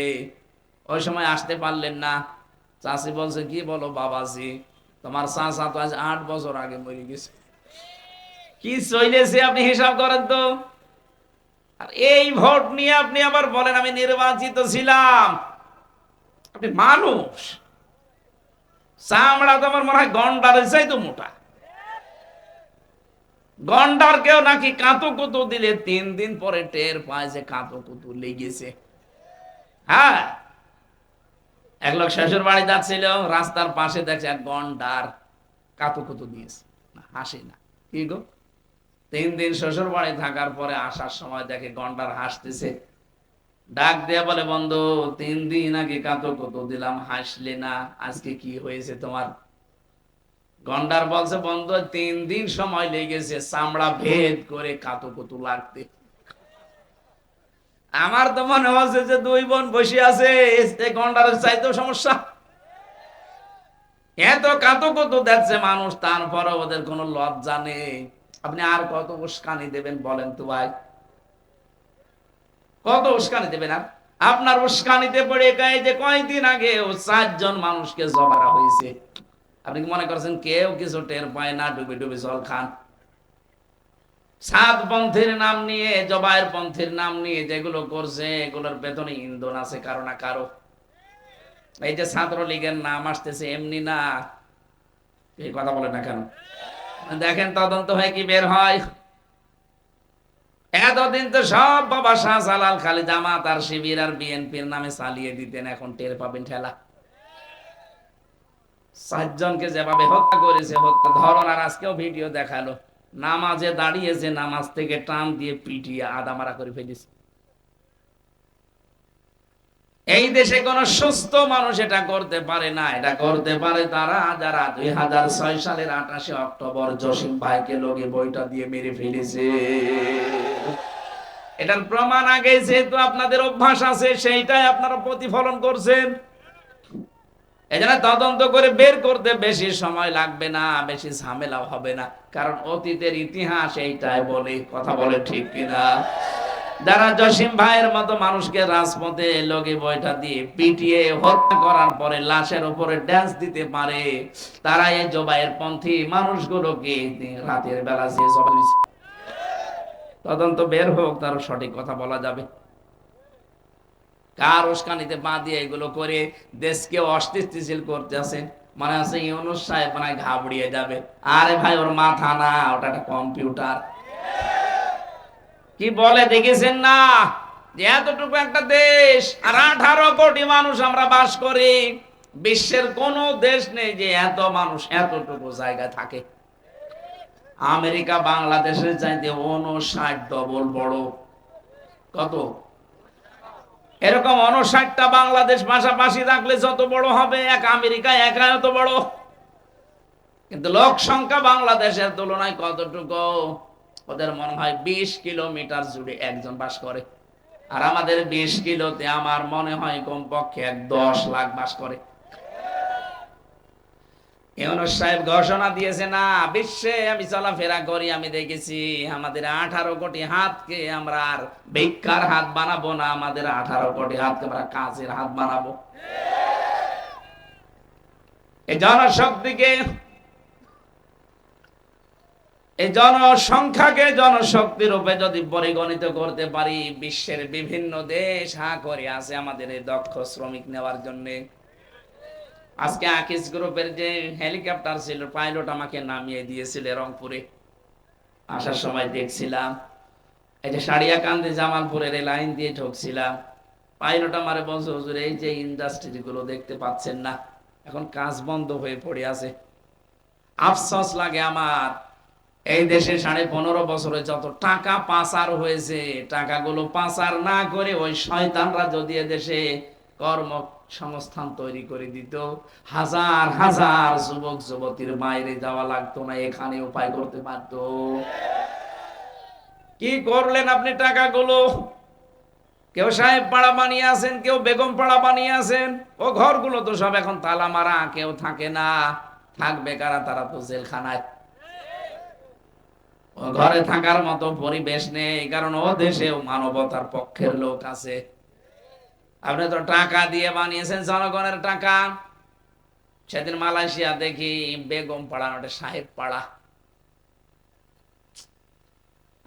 ওই সময় আসতে পারলেন না। চাচি বলছে, কি বলো বাবাজি, তোমার চাচা তো আজ 8 বছর আগে মরে গেছে। কি চলেছে আপনি হিসাব করেন তো। আর এই ভোট নিয়ে আপনি আবার বলেন আমি নির্বাচিত ছিলাম। আপনি মানুষ, চামড়া তো আমার মনে হয় গন্ডারের চাইতো মোটা। গন্ডার কেউ নাকি কাঁতো কুতো দিলে 3 দিন পরে টের পায় যে কাঁতো কুতো লেগেছে। হ্যাঁ, এক লোক শ্বশুর বাড়ি যাচ্ছিল, রাস্তার পাশে দেখছে এক গন্ডার কাঁতো কুতো দিয়েছে। না, হাসি না। কি গো, 3 দিন শ্বশুর বাড়ি থাকার পরে আসার সময় দেখে গন্ডার হাসতেছে। ডাক দিয়ে বলে, বন্ধু 3 দিন আগে কাঁতো কুতো দিলাম, হাসলে না, আজকে কি হয়েছে তোমার? গন্ডার বলছে, বন্ধু 3 দিন সময় লেগেছে চামড়া ভেদ করে কাঁতো কুতো লাগতে। আমার তো মনে হচ্ছে যে 2 বোন বসে আছে, গন্ডারের চাইতেও সমস্যা। এত কাঁতো কুতো দেখছে মানুষ, তারপরে ওদের কোনো লজ্জা নেই। আপনি আর কত উস্কানি দেবেন বলেন তো ভাই? কত উস্কানি দেবেন? আর আপনার উস্কানিতে পড়ে গায়ে যে কয়েকদিন আগে ও 4 জন মানুষকে জবারা হয়েছে। আপনি কি মনে করছেন কেউ কিছু টের পায় না? ডুবে ডুবে জল খান। 7 পন্থীর নাম নিয়ে, জবাইয়ের পন্থীর নাম নিয়ে যেগুলো করছে, এগুলোর বেতনে ইন্ধন আছে কারো না কারো। এই যে ছাত্রলীগের নাম আসতেছে এমনি না। এই কথা বলে না কেন? দেখেন তদন্ত হয়ে কি বের হয়। এতদিন তো সব বাবা শাহজালাল খালি জামাত আর শিবির আর বিএনপির নামে চালিয়ে দিতেন, এখন টের পাবেন ঠেলা। 4 জনকে যেভাবে হত্যা করেছে, হত্যা ধরন। আর আজকেও ভিডিও দেখালো, নামাজে দাঁড়িয়েছে, নামাজ থেকে টান দিয়ে পিটিয়ে আদামারা করে ফেলেছে। এই দেশে কোন সুস্থ মানুষ এটা করতে পারে না। এটা করতে পারে তারা যারা 2006 সালের 28 অক্টোবর জসিম ভাইকে লোকে বইটা দিয়ে মেরে ফেলেছে। এটার প্রমাণ আগে যেহেতু আপনাদের অভ্যাস আছে, সেইটাই আপনারা প্রতিফলন করছেন। এজন্য তদন্ত করে বের করতে বেশি সময় লাগবে না, বেশি ঝামেলাও হবে না, কারণ অতীতের ইতিহাস এইটাই বলে। কথা বলে ঠিক কিনা? যারা জসিম ভাইয়ের মতো মানুষকে রাজপথে লগি বইটা দিয়ে পিটিয়ে হত্যা করার পরে লাশের উপরে ড্যান্স দিতে পারে, তারা এই জবাইয়ের পন্থী মানুষগুলোকে রাতের বেলা যে জবাই দিয়েছে। তদন্ত বের হোক, তার সঠিক কথা বলা যাবে। কার উস্কানিতে পা দিয়ে এগুলো করে দেশকে অস্থিতিশীল করতে আছে। মানে আছে ইউনূস সাহেব মানে ঘাবড়িয়ে যাবে। আরে ভাই, ওর মাথা না, ওটা একটা কম্পিউটার। কি বলে দেখেছেন না, যে এতটুকু একটা দেশ আর 18 কোটি মানুষ আমরা বাস করি। বিশ্বের কোন দেশ নেই যে এত মানুষ এতটুকু জায়গায় থাকে। আমেরিকা বাংলাদেশের চাইতে 59 ডবল বড়। কত? এরকম 59টা বাংলাদেশ পাশাপাশি রাখলে যত বড় হবে, এক আমেরিকা একা এত বড়। কিন্তু লোক সংখ্যা বাংলাদেশের তুলনায় কতটুকু? ওদের মনে হয় 20 কিলোমিটার জুড়ে একজন বাস করে। আর আমাদের 20 কিলোতে আমার মনে হয় কমপক্ষে 10 লাখ বাস করে। ইউনূস সাহেব ঘোষণা দিয়েছে না, বিশ্বে আমি চলাফেরা করি, আমি দেখেছি আমাদের 18 কোটি হাতকে আমরা আর ভিক্ষার হাত বানাবো না, আমাদের 18 কোটি হাতকে আমরা কাজের হাত বানাবো। এই জনশক্তিকে, এই জনসংখ্যাকে জনশক্তি রূপে যদি পরিগণিত করতে পারি, বিশ্বের বিভিন্ন দেশ হা করে আছে আমাদের এই দক্ষ শ্রমিক নেওয়ার জন্য। আজকে আকিস গ্রুপের যে হেলিকপ্টার ছিল, পাইলট আমাকে নামিয়ে দিয়েছিল রংপুরে। আসার সময় দেখছিলাম, এই যে সারিয়াকান্দি জামালপুরের এই লাইন দিয়ে ঢুকছিলাম, পাইলট আমারে বলছে, হুজুর এই যে ইন্ডাস্ট্রি গুলো দেখতে পাচ্ছেন না, এখন কাজ বন্ধ হয়ে পড়ে আছে। আফসোস লাগে আমার, এই দেশে 15.5 বছরে যত টাকা পাচার হয়েছে, টাকাগুলো পাচার না করে ওই শয়তানরা যদি দেশে কর্মসংস্থান তৈরি করে দিত, হাজার হাজার যুবক যুবতীর বাইরে যাওয়া লাগতো না, এখানে উপায় করতে পারতো। কি করলেন আপনি টাকাগুলো? কেউ সাহেব পাড়া বানিয়ে আছেন, কেউ বেগম পাড়া বানিয়ে আছেন। ও ঘরগুলো তো সব এখন তালা মারা, কেউ থাকে না। থাকবে কারা? তারা তো জেলখানায়। ও ঘরে থাকার মতো পরিবেশ নেই, কারণ ও দেশেও মানবতার পক্ষের লোক আছে। আপনি তো টাকা দিয়ে বানিয়েছেন, জনগণের টাকা। সেদিন মালয়েশিয়া দেখি বেগম পাড়া, ওটা সাহেব পাড়া।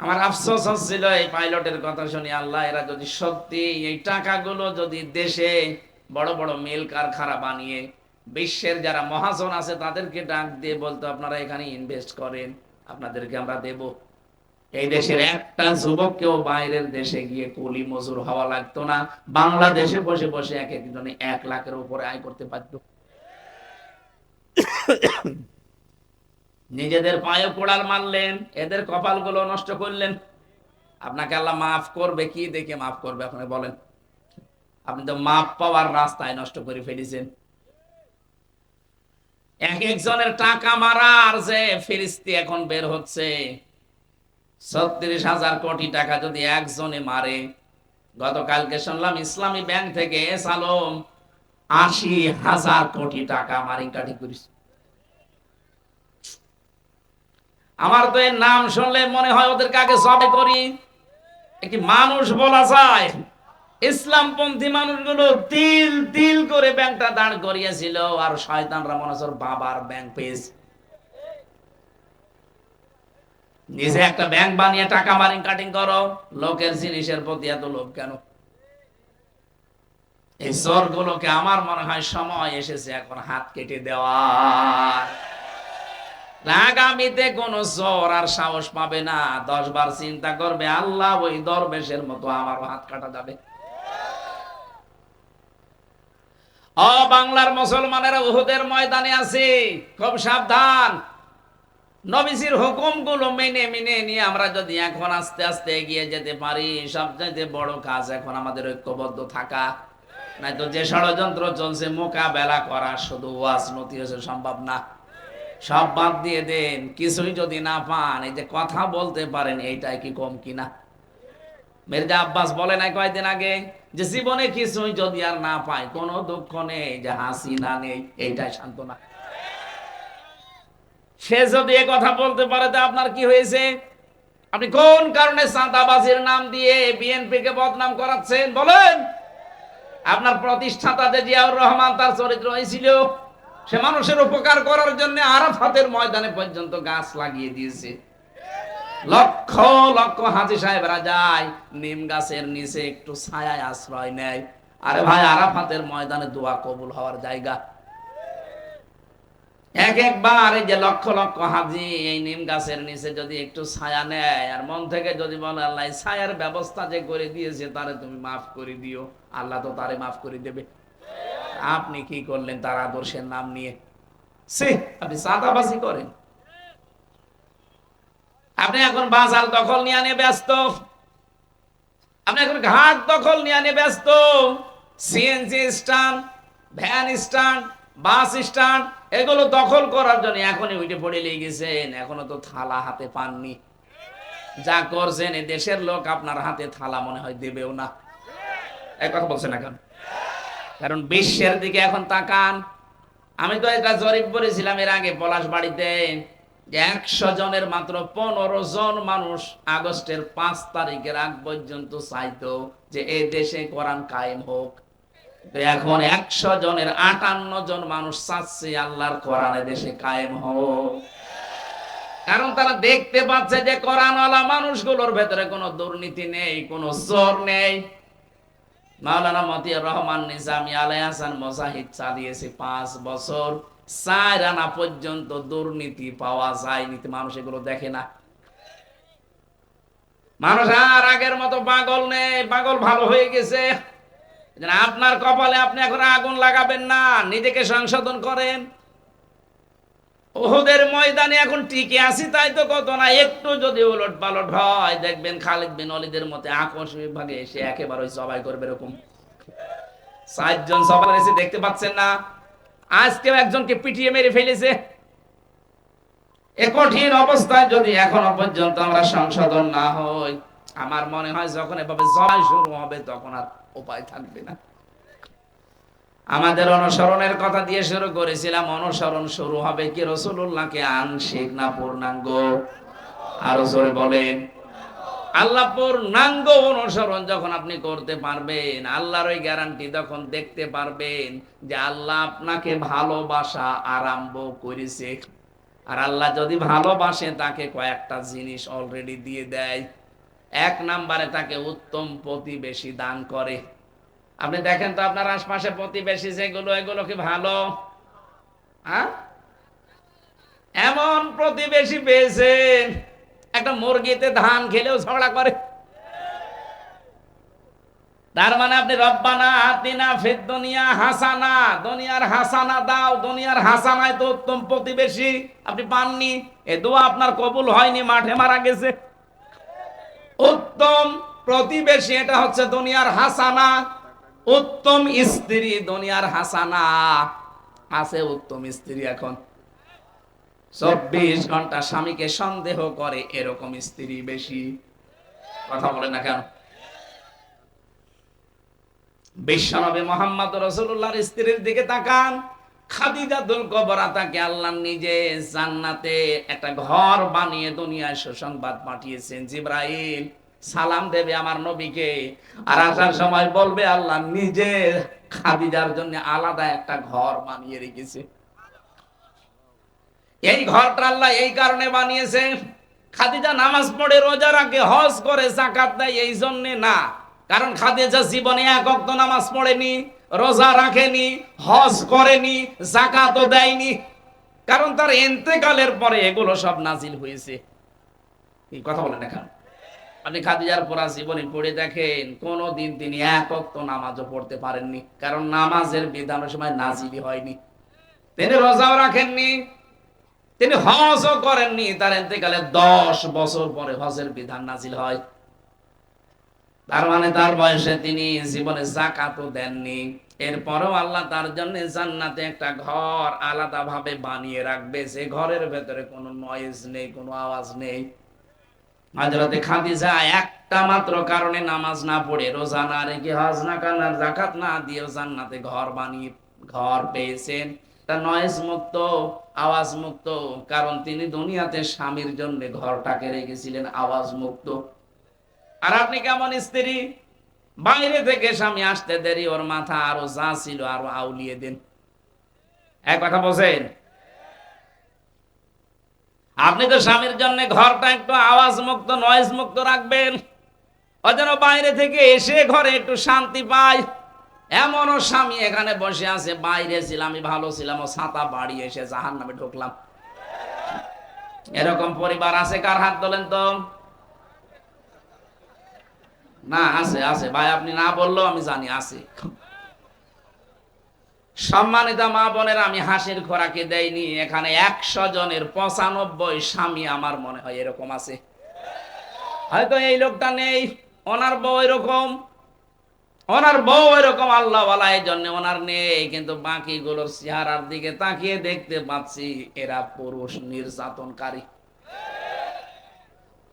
আমার আফসোস হচ্ছিল এই পাইলটের কথা শুনি, আল্লাহ এরা যদি সত্যি এই টাকাগুলো যদি দেশে বড় বড় মিল কারখানা বানিয়ে বিশ্বের যারা মহাজন আছে তাদেরকে ডাক দিয়ে বলতো আপনারা এখানে ইনভেস্ট করেন, আপনাদেরকে আমরা দেব, এই দেশের একটা যুবককেও বাইরের দেশে গিয়ে কুলি মজুর হওয়া লাগতো না, বাংলাদেশে বসে বসে এক একজনে 1 লাখের উপরে আয় করতে পারত। নিজেদের পায়ে কোড়াল মারলেন, এদের কপালগুলো নষ্ট করলেন। আপনাকে আল্লাহ মাফ করবে কি দেখে মাফ করবে আপনাকে বলেন? আপনি তো মাফ পাওয়ার রাস্তায় নষ্ট করে ফেলেছেন। এক একজনের টাকা মারার যে ফিরিস্তি এখন বের হচ্ছে, 36,000 কোটি টাকা যদি একজনে মারে, গতকালকে শুনলাম ইসলামী ব্যাংক থেকে সালম 80,000 কোটি টাকা মারিকাটি করেছে। আমার তো এর নাম শুনলে মনে হয় ওদেরকে আগে জবে করি। একটি মানুষ বলা যায়, ইসলামপন্থী মানুষগুলো তিল তিল করে ব্যাংকটা দাঁড় করিয়েছিল, আর শয়তানরা মনে হচ্ছে বাবার ব্যাংক পেয়েছে। নিজে একটা ব্যাংক বানিয়ে টাকা মারিং কাটিং করো, লোকের জিনিসের প্রতি এত লোভ কেন? এই চোরগুলোকে আমার মনে হয় সময় এসেছে এখন হাত কেটে দেওয়ার। আগামীতে কোন চোর আর সাহস পাবে না, 10 বার চিন্তা করবে, আল্লাহ ওই দরবেশের মতো আমার হাত কাটা যাবে। ও বাংলার মুসলমানেরা, উহুদের ময়দানে আছে, খুব সাবধান। নবীজির হুকুমগুলো মেনে মেনে নিয়ে আমরা যদি এখন আস্তে আস্তে এগিয়ে যেতে পারি, সবচাইতে বড় কাজ এখন আমাদের ঐক্যবদ্ধ থাকা। নয়তো যে ষড়যন্ত্র চলছে মোকাবেলা করা শুধু ওয়াজ নতিহাসে সম্ভব না। সব বাদ দিয়ে দেন, কিছুই যদি না পান, এই যে কথা বলতে পারেন এইটাই কি কম কিনা? মির্জা আব্বাস বলে নাই কয়েকদিন আগে যে জীবনে কিছুই যদি আর না পায়, কোনো দুঃখ নেই, যে হাসি না নেই, এইটাই সান্ত্বনা। সে যদি এ কথা বলতে পারে তা আপনার কি হয়েছে? আপনি কোন কারণে চাঁদাবাজির নাম দিয়ে বিএনপি কে বদনাম করাচ্ছেন বলেন? আপনার প্রতিষ্ঠাতা যে জিয়াউর রহমান, তার চরিত্র হয়েছিল সে মানুষের উপকার করার জন্য আরাফাতের ময়দানে পর্যন্ত গাছ লাগিয়ে দিয়েছে। লক্ষ লক্ষ হাজী সাহেবরা যায় নিম গাছের নিচে একটু ছায়ায় আশ্রয় নেয়। আরে ভাই, আরাফাতের ময়দানে দোয়া কবুল হওয়ার জায়গা। একবার এই যে লক্ষ লক্ষ হাজী এই নিম গাছের নিচে যদি একটু ছায়া নেয় আর মন থেকে যদি বলে আল্লাহ ছায়ার ব্যবস্থা যে করে দিয়েছে তারে তুমি মাফ করে দিও, আল্লাহ তো তারে মাফ করে দেবে। আপনি কি করলেন তার আদর্শের নাম নিয়ে? আপনি চাঁদাবাজি করেন। আপনি এখন বাজার দখল নিয়ে ব্যস্ত, আপনি এখন ঘাট দখল নিয়ে ব্যস্ত, CNG stand, van stand, bus stand, এগুলো দখল করার জন্য এখনই উঠে পড়ে লেগে গেছেন। এখনো তো থালা হাতে পাননি। যা করছেন এই দেশের লোক আপনার হাতে থালা মনে হয় দেবেও না। এক কথা বলছেন না কেন? কারণ বিশ্বের দিকে এখন তাকান। আমি তো এটা জরিপ করেছিলাম এর আগে পলাশবাড়িতে, যে 100 জনের মাত্র 15 জন মানুষ আগস্টের 5 তারিখের আগ পর্যন্ত চাইতো যে এই দেশে কোরআন কায়েম হোক। এখন 100 জনের 58 জন মানুষ চাচ্ছে আল্লাহর কোরআন দেশে কায়েম হোক। কারণ তারা দেখতে পাচ্ছে যে কোরআনওয়ালা মানুষগুলোর ভেতরে কোনো দুর্নীতি নেই, কোনো চোর নেই। মাওলানা মতিয়ার রহমান নিজামী আলাইহিস হাসান মুজাহিদ চালিয়েছে 5 বছর, 4 আনা পর্যন্ত দুর্নীতি পাওয়া যায়নি। মানুষ এগুলো দেখে না। মানুষ আর আগের মতো পাগল নেই, পাগল ভালো হয়ে গেছে। আপনার কপালে আপনি এখন আগুন লাগাবেন না, নিজেকে সংশোধন করেন। উহুদের ময়দানে এখন টিকে আছি তাই তো কত না, একটু যদি উলট পালট হয় দেখবেন খালিদ বিন ওয়ালিদের মতে আকস্মিক ভাবে এসে একেবারে সবাই করবে। এরকম 4 জন সবাই এসে দেখতে পাচ্ছেন না? আজকেও একজনকে পিটিয়ে মেরে ফেলেছে। এ কঠিন অবস্থায় যদি এখনো পর্যন্ত আমরা সংশোধন না হই, আমার মনে হয় যখন এভাবে জয় শুরু হবে তখন আর উপায় থাকবে না। আমাদের অনুসরণের কথা দিয়ে শুরু করেছিলাম, অনুসরণ শুরু হবে কি রাসূলুল্লাহকে আংশিক না পূর্ণাঙ্গ? আরো জোরে বলেন। আল্লাহ পূর্ণাঙ্গ অনুসরণ যখন আপনি করতে পারবেন, আল্লাহর ওই গ্যারান্টি তখন দেখতে পারবেন যে আল্লাহ আপনাকে ভালোবাসা আরম্ভ করেছে। আর আল্লাহ যদি ভালোবাসে তাকে কয়েকটা জিনিস অলরেডি দিয়ে দেয়। এক নাম্বারে তাকে উত্তম প্রতিবেশী দান করে। আপনি দেখেন তো আপনার আশপাশে প্রতিবেশী যেগুলো, এগুলো কি ভালো? হ্যাঁ, এমন প্রতিবেশী পেয়েছেন একটা মুরগিতে ধান খেলেও ঝগড়া করে। তার মানে আপনি রব্বানা আতিনা ফিদ দুনিয়া হাসানা, দুনিয়ার হাসানা দাও, দুনিয়ার হাসানায় তো উত্তম প্রতিবেশী আপনি পাননি। এ দোয়া আপনার কবুল হয়নি, মাঠে মারা গেছে। উত্তম প্রতিবেশী এটা হচ্ছে দুনিয়ার হাসানা। উত্তম স্ত্রী দুনিয়ার হাসানা। আছে উত্তম স্ত্রী এখন 24 ঘন্টা স্বামীকে সন্দেহ করে, এরকম স্ত্রী বেশি। কথা বলে না কেন? বিশ্বনবী মুহাম্মদ রাসূলুল্লাহর স্ত্রীর দিকে তাকান, খাদিজাতুল কুবরা, তাকে আল্লাহ নিজে জান্নাতে একটা ঘর বানিয়ে দুনিয়ায় সুসংবাদ পাঠিয়েছেন। জিবরাইল সালাম দেবে আমার নবীকে, আর আসার সময় বলবে আল্লাহ নিজে খাদিজার জন্য আলাদা একটা ঘর বানিয়ে রেখেছে। এই ঘরটা আল্লাহ এই কারণে বানিয়েছে, খাদিজা নামাজ পড়ে, রোজা রাখে, হজ করে, যাকাত দেয়, এই জন্য না। কারণ খাদিজা জীবনে এক ওয়াক্ত নামাজ পড়েনি, রোজা রাখেনি, হজ করেনি, যাকাতও দেয়নি। কারণ তার ইন্তেকালের পরে এগুলো সব নাজিল হয়েছে। এই কথা বলেন না কেন? আপনি খাদিজার পুরা জীবনী পড়ে দেখেন, কোনদিন তিনি এক ওয়াক্ত নামাজও পড়তে পারেননি, কারণ নামাজের বিধানের সময় নাজিলই হয়নি। তিনি রোজাও রাখেননি, তিনি হজও করেননি। তার ইন্তেকালে 10 বছর পরে হজের বিধান নাজিল হয়। তার মানে তার বয়সে তিনি জীবনে যাকাতও দেননি। এরপরেও আল্লাহ তার জন্য জান্নাতে একটা ঘর আলাদা ভাবে বানিয়ে রাখবে, যে ঘরের ভেতরে কোনো নয়েজ নেই, কোনো আওয়াজ নেই। হযরতে খাদিজা একটা মাত্র কারণে নামাজ না পড়ে, রোজা না রেখে, হজ না কানার, যাকাত না দিয়ে জান্নাতে ঘর বানিয়ে ঘর পেয়েছেন। তা নয়েজ মুক্ত, আওয়াজ মুক্ত, কারণ তিনি দুনিয়াতে স্বামীর জন্য ঘরটাকে রেখেছিলেন আওয়াজ মুক্ত। আর আপনি কেমন স্ত্রী, বাইরে থেকে স্বামী আসতে দেরি, ওর মাথা আরো যা ছিল আরো আউলিয়ে দেন। এক কথা বলছেন? আপনি তো স্বামীর জন্য ঘরটা একটু আওয়াজ মুক্ত, নয়েজ মুক্ত রাখবেন, ও যেন বাইরে থেকে এসে ঘরে একটু শান্তি পায়। এমনও স্বামী এখানে বসে আছে, বাইরে ছিলাম, আমি ভালো ছিলাম, ও ছাতা বাড়ি এসে জাহান্নামে ঢুকলাম। এরকম পরিবার আছে? কার হাত তোলেন তো? না, আছে, আছে ভাই, আপনি না বললেও আমি জানি আছে। সম্মানিত মা বোনেরা, আমি হাসির খোরাকে দেয়নি, এখানে 100 জনের 95 স্বামী আমার মনে হয় এরকম আছে। হয়তো এই লোকটা নেই, ওনার বউ এরকম, ওনার বউ এরকম আল্লাহওয়ালা, এই জন্য ওনার নেই। কিন্তু বাকিগুলোর চেহারার দিকে তাকিয়ে দেখতে পাচ্ছি এরা পুরুষ নির্যাতনকারী।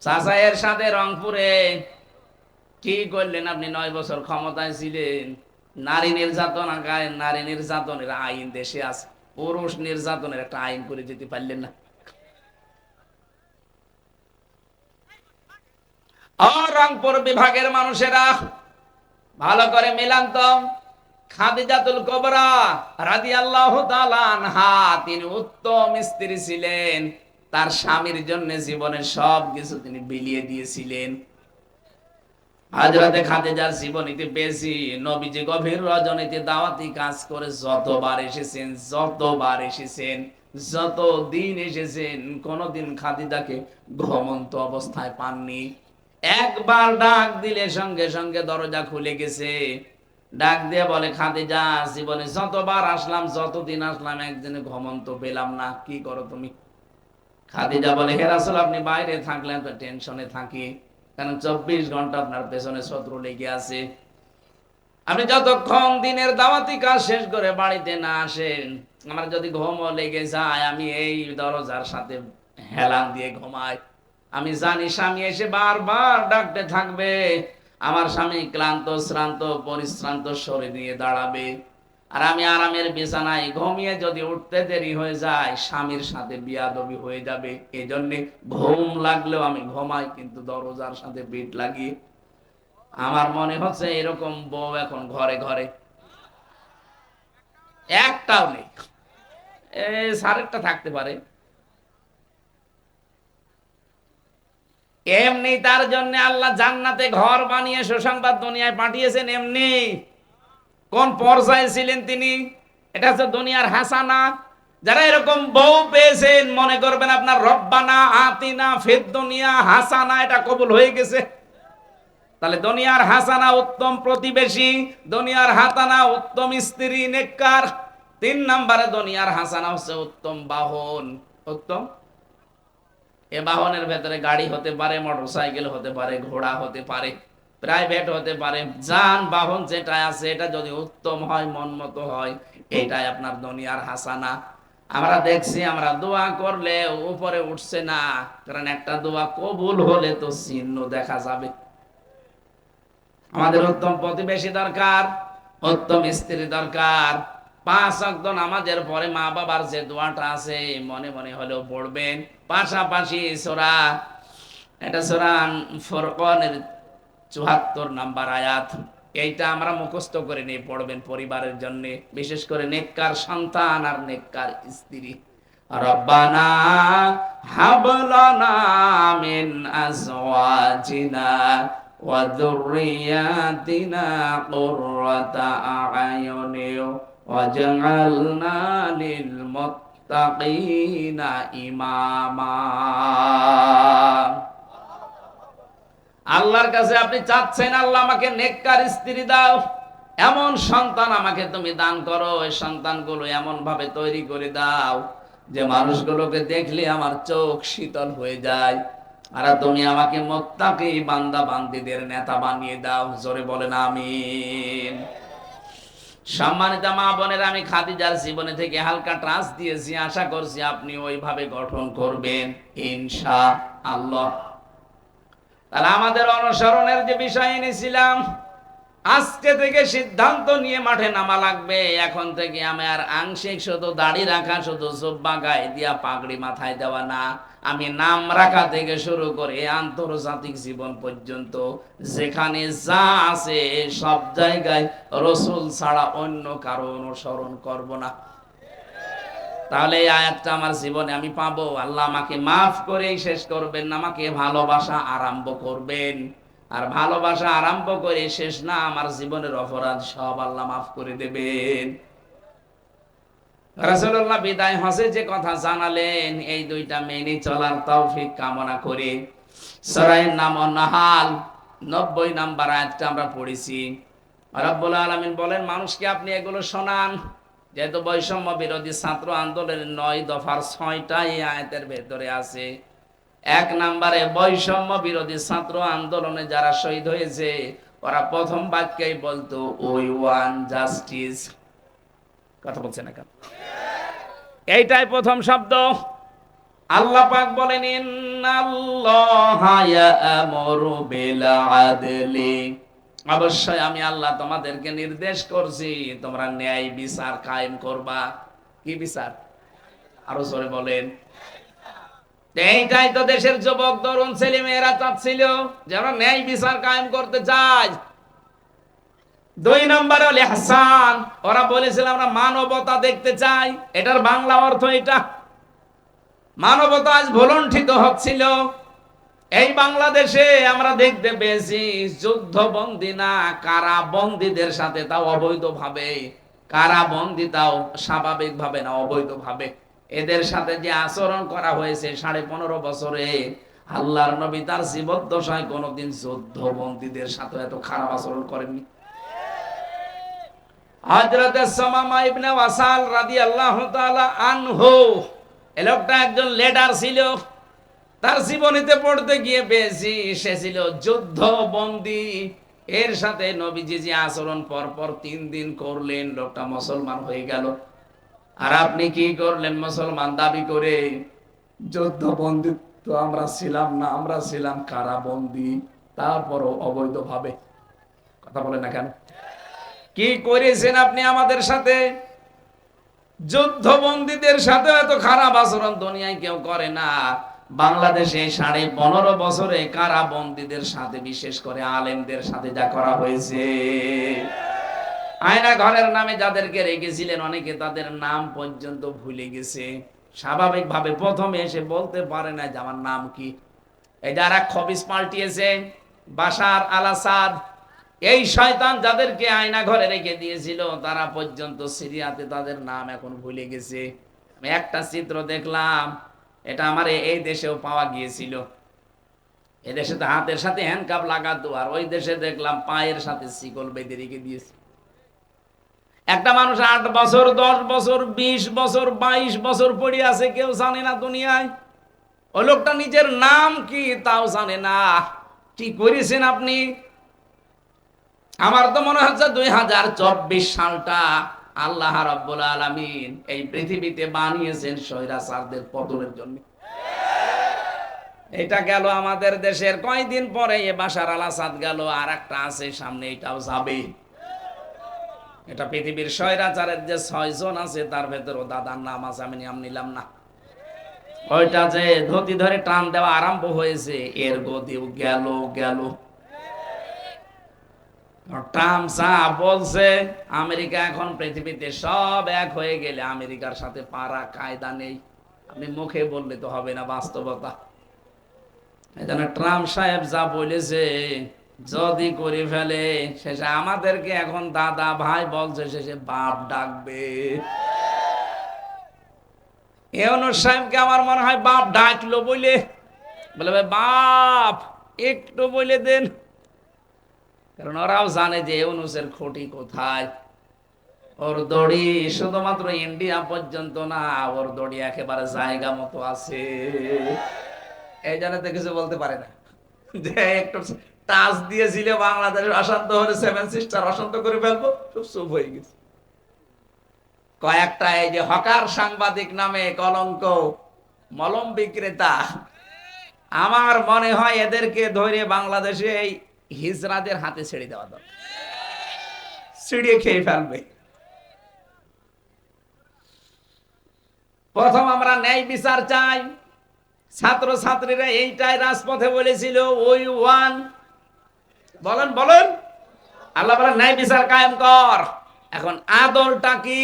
চাচা এর সাথে রংপুরে কি করলেন আপনি? 9 বছর ক্ষমতায় ছিলেন, নারী নির্যাতন, নারী নির্যাতনের আইন দেশে আছে, পুরুষ নির্যাতনের একটা আইন করে যেতে পারলেন না। রংপুর বিভাগের মানুষেরা ভালো করে মিলান তো, খাদিজাতুল কুবরা রাদিয়াল্লাহু তাআলা আনহা, তিনি উত্তম স্ত্রী ছিলেন। তার স্বামীর জন্য জীবনের সবকিছু তিনি বিলিয়ে দিয়েছিলেন। হযরতে খাদিজার জীবনীতে বেশি, নবীজি গভীর রজনীতে দাওয়াতি কাজ করে যতবার এসেছেন, যত দিন এসেছেন, কোনদিন খাদিজাকে ঘুমন্ত অবস্থায় পাননি। একবার ডাক দিলে সঙ্গে সঙ্গে দরজা খুলে গেছে। ডাক দিয়ে বলে, খাদিজা, জীবনে যতবার আসলাম, যতদিন আসলাম, একদিনে ঘুমন্ত পেলাম না, কি করো তুমি? খাদিজা বলে, হে রাসূল, আপনি বাইরে থাকলেন তো টেনশনে থাকি, কারণ 24 ঘন্টা আপনার পেছনে শত্রু লেগে আছে। আপনি যতক্ষণ দিনের দাওয়াতি কাজ শেষ করে বাড়িতে না আসেন, আমার যদি ঘুমও লেগে যায়, আমি এই দরজার সাথে হেলান দিয়ে ঘুমাই। আমি জানি স্বামী এসে বারবার ডাকতে থাকবে, আমার স্বামী ক্লান্ত, শ্রান্ত, পরিশ্রান্ত শরীর নিয়ে দাঁড়াবে, আর আমি আরামের বিছানায় ঘুমিয়ে যদি উঠতে দেরি হয়ে যায়, স্বামীর সাথে বিয়াদবি হয়ে যাবে। এই জন্যে ঘুম লাগলেও আমি ঘুমাই, কিন্তু দরজার সাথে পিঠ লাগিয়ে। আমার মনে হচ্ছে এরকম বউ এখন ঘরে ঘরে একটাও নেই। সারেরটা থাকতে পারে, এমনি তার জন্য আল্লাহ জান্নাতে ঘর বানিয়ে সুসংবাদ দুনিয়ায় পাঠিয়েছেন। এমনি কোন পর্যায়ে ছিলেন তিনি? এটা হচ্ছে দুনিয়ার হাসানা। যারা এরকম বউ পেয়েছেন মনে করবেন আপনার রব্বানা আতিনা ফিদ দুনিয়া হাসানা এটা কবুল হয়ে গেছে। তাহলে দুনিয়ার হাসানা উত্তম প্রতিবেশী, দুনিয়ার হাসানা উত্তম স্ত্রী নেককার। 3 নম্বরে দুনিয়ার হাসানা হচ্ছে উত্তম বাহন। উত্তম এ বাহনের ভেতরে গাড়ি হতে পারে, মোটরসাইকেল হতে পারে, ঘোড়া হতে পারে, প্রাইভেট হতে পারে। যানবাহন যেটা আছে এটা যদি উত্তম হয়, মন মতো হয়, এটাই আপনার দুনিয়ার হাসানা। আমরা দেখছি আমরা দোয়া করলে উপরে উঠছে না, কারণ একটা দোয়া কবুল হলে তো চিহ্ন দেখা যাবে। আমাদের উত্তম প্রতিবেশী দরকার, উত্তম স্ত্রী দরকার। 5 ওয়াক্ত নামাজের পরে মা বাবার যে দোয়াটা আছে মনে মনে হলেও পড়বেন। পাশাপাশি সূরা, এটা সূরা ফুরকানের 74 নাম্বার আয়াত, এইটা আমরা মুখস্থ করে নিয়ে পড়বেন পরিবারের জন্য, বিশেষ করে নেককার সন্তান আর নেককার স্ত্রী। রব্বানা হাবলানা মিন আজওয়াজিনা ওয়া যুররিয়াতিনা কুররাতা আ'য়ুনি ওয়াজআলনা লিল মুত্তাকিনা ইমামা। আল্লাহর কাছে আপনি চাচ্ছেন, আল্লাহ আমাকে নেককার স্ত্রী দাও, এমন সন্তান আমাকে তুমি দান করো, এই সন্তানগুলো এমন ভাবে তৈরি করে দাও যে মানুষগুলোকে দেখলে আমার চোখ শীতল হয়ে যায়। আর তুমি আমাকে মুত্তাকি বান্দা বান্দীদের নেতা বানিয়ে দাও। জোরে বলেন আমিন। সম্মানিত মা বোনের, আমি খাদিজার জীবনে থেকে হালকা ট্রাস দিয়েছি, আশা করছি আপনি ওইভাবে গঠন করবেন ইনশাআল্লাহ। তাহলে আমাদের অনুসরণের যে বিষয় এনেছিলাম, আজকে থেকে সিদ্ধান্ত নিয়ে মাঠে নামা লাগবে। এখন থেকে আমি আর আংশিক শুধু দাড়ি রাখা, শুধু জুব্বা গায়ে দিয়া পাগড়ি মাথায় দেওয়া না, আমি নাম রাখা থেকে শুরু করে আন্তর্জাতিক জীবন পর্যন্ত যেখানে যা আছে সব জায়গায় রসুল ছাড়া অন্য কারো অনুসরণ করব না। তাহলে এই আয়াতটা আমার জীবনে আমি পাবো। আল্লাহ আমাকে মাফ করেই শেষ করবেন, আমাকে ভালোবাসা আরম্ভ করবেন। আর ভালোবাসা আরম্ভ করে শেষ না, আমার জীবনের অপরাধ সব আল্লাহ মাফ করে দেবেন। রাসূলুল্লাহ বিদায় হজে যে কথা জানালেন, এই দুইটা মেনে চলার তৌফিক কামনা করে সূরা নাহাল 90 নাম্বার আয়াতটা আমরা পড়েছি। রব্বুল আলামিন বলেন, মানুষকে আপনি এগুলো শোনান। যেহেতু বৈষম্য বিরোধী ছাত্র আন্দোলনের 9 দফার 6টা এই আয়াতের ভেতরে আছে। 1 নম্বরে বৈষম্য বিরোধী ছাত্র আন্দোলনে যারা শহীদ হয়েছে ওরা প্রথম বাক্যেই বলতো উই ওয়ান্ট জাস্টিস। কথা বলছে না কেন? এইটাই প্রথম শব্দ। আল্লাহ পাক বলেন, ইন্নাল্লাহা ইয়া'মুরু বিল আদলি, অবশ্যই আমি আল্লাহ তোমাদেরকে নির্দেশ করছি তোমরা ন্যায় বিচার কায়েম করবা। কি বিচার? আরো জোরে বলেন। এইটাই তো দেশের যুবক তরুণ ছেলে মেয়েরা চাচ্ছিল, যারা ন্যায় বিচার কায়েম করতে চায়। 2 নম্বর হল ইহসান, ওরা বলেছিল আমরা মানবতা দেখতে চাই। এটার বাংলা অর্থ এটা। মানবতা আজ ভুলণ্ঠিত হচ্ছিল। এই বাংলাদেশে আমরা দেখতে পেয়েছি যুদ্ধবন্দী না, কারাবন্দীদের সাথে, তাও অবৈধভাবে, কারাবন্দী তাও স্বাভাবিকভাবে না, অবৈধভাবে এদের সাথে যে আচরণ করা হয়েছে 15.5 বছরে, আল্লাহর নবী তার জীবদ্দশায় কোনোদিন যুদ্ধবন্দীদের সাথে এত খারাপ আচরণ করেননি। হযরত সুমামা ইবনে ওয়াসাল রাদিয়াল্লাহু তাআলা আনহু, এই লোকটা একজন লিডার ছিল। তার জীবনীতে পড়তে গিয়ে পেয়েছি সে ছিল যুদ্ধবন্দী। এর সাথে নবীজি যে আচরণ পরপর 3 দিন করলেন, লোকটা মুসলমান হয়ে গেল। আর আপনি কি করলেন? মুসলমান দাবি করে। যুদ্ধবন্দী তো আমরা ছিলাম না, আমরা ছিলাম কারাবন্দী, তারপরও অবৈধভাবে। কথা বলেন না কেন? কি করেছেন আপনি আমাদের সাথে? যুদ্ধবন্দীদের সাথে এত খারাপ আচরণ দুনিয়ায় কেউ করে না। বাংলাদেশে 15.5 বছরে কারাবন্দীদের সাথে, বিশেষ করে আলেমদের সাথে যা করা হয়েছে, আয়না ঘরের নামে যাদেরকে রেখেছিলেন অনেকে তাদের নাম পর্যন্ত ভুলে গেছে। স্বাভাবিকভাবে প্রথমে এসে বলতে পারে না যে আমার নাম কি। এই যারা খবিস পাল্টিয়েছে, বাশার আল আসাদ, এই শয়তান যাদেরকে আয়না ঘরে রেখে দিয়েছিল, তারা পর্যন্ত সিরিয়াতে তাদের নাম এখন ভুলে গেছে। আমি একটা চিত্র দেখলাম, এটা আমার এই দেশেও পাওয়া গিয়েছিল। এদেশে তো হাতের সাথে হ্যান্ডকাপ লাগাতো, আর ওই দেশে দেখলাম পায়ের সাথে শিকল বেঁধে রেখে দিয়েছে। একটা মানুষ 8 বছর, 10 বছর, 20 বছর, 22 বছর পড়ে আছে, কেউ জানে না দুনিয়ায়। ওই লোকটা নিজের নাম কি তাও জানে না। কি করেছেন আপনি? আমার তো মনে হচ্ছে 2024 সালটা আল্লাহ রাব্বুল আলামিন এই পৃথিবীতে বানিয়েছেন স্বৈরাচারদের পতনের জন্য। এটা গেল আমাদের দেশের, কয়দিন পরে এ বাশার আল আসাদ গেল, আর একটা আছে সামনে, এটাও যাবে। এটা পৃথিবীর স্বৈরাচারের যে 6 জন আছে তার ভেতরও দাদার নাম আছে, আমি নাম নিলাম না। ওইটা যে ধুতি ধরে টান দেওয়া আরম্ভ হয়েছে, এর গদিও গেল গেল। ট্রাম্প সাহেব বলছে আমেরিকা এখন পৃথিবীতে সব এক হয়ে গেলে আমেরিকার সাথে পারা কায়দা নেই। আপনি মুখে বললে তো হবে না, বাস্তবতা। এজন্য ট্রাম্প সাহেব যা বলেছে, যদি করে ফেলে শেষে আমাদেরকে এখন দাদা ভাই বলছে, শেষে বাপ ডাকবে। ইউনূস সাহেবকে আমার মনে হয় বাপ ডাকলো বলে, বলে ভাই বাপ একটু বলে দেন, কারণ ওরাও জানে যে ইউনূসের খুঁটি কোথায়। ওর দড়ি শুধুমাত্র ইন্ডিয়া পর্যন্ত না, ওর দড়ি একেবারে জায়গা মতো আছে। এই জন্য তো কিছু বলতে পারে না, যে একটু টাচ দিয়েছিল বাংলাদেশ অশান্ত হলে 7 সিস্টার অশান্ত করে ফেলবো, সব চুপ হয়ে গেছে। কয়েকটা এই যে হকার সাংবাদিক নামে কলঙ্ক, মলম বিক্রেতা, আমার মনে হয় এদেরকে ধরে বাংলাদেশে এই হিজড়াদের হাতে ছেড়ে দেওয়া দরকার, ছিড়িয়ে খেয়ে ফেলবে। প্রথম আমরা ন্যায় বিচার চাই। ছাত্র ছাত্রীরা এইটাই রাজপথে বলেছিল, ওই ওয়ান, বলেন বলেন, আল্লাহ বলেন ন্যায় বিচার কায়েম কর। এখন আদলটা কি?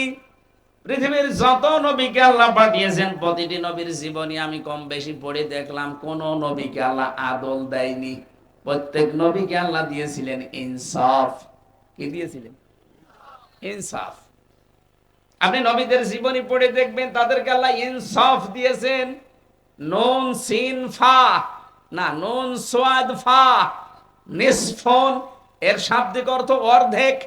পৃথিবীর যত নবীকে আল্লাহ পাঠিয়েছেন, প্রতিটি নবীর জীবনী আমি কম বেশি পড়ে দেখলাম, কোন নবীকে আল্লাহ আদল দেয়নি। প্রত্যেক নবীকে আল্লাহ দিয়েছিলেন ইনসাফ। কি দিয়েছিলেন? ইনসাফ। আপনি নবীদের জীবনী পড়ে দেখবেন, তাদেরকে আল্লাহ ইনসাফ দিয়েছেন। নুন সিন ফা না, নুন সোয়াদ ফা, নিসফুন, এর শাব্দিক অর্থ অর্ধেক।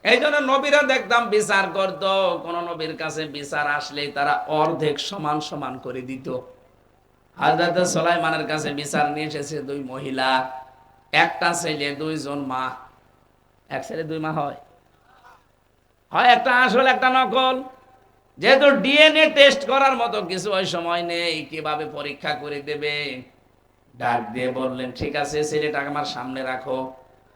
এই জন্য নবীরা দেখতাম বিচার করত, কোন নবীর কাছে বিচার আসলে তারা অর্ধেক সমান সমান করে দিত। হযরত সুলাইমানের কাছে বিচার নিয়ে এসেছে 2 মহিলা, একটা ছেলে, 2 জন মা। এক ছেলে 2 মা হয়, হয় একটা আসল একটা নকল। যেহেতু ডিএনএ টেস্ট করার মতো কিছু ওই সময় নেই, কিভাবে পরীক্ষা করে দেবে? ডাক দিয়ে বললেন, ঠিক আছে ছেলেটাকে আমার সামনে রাখো,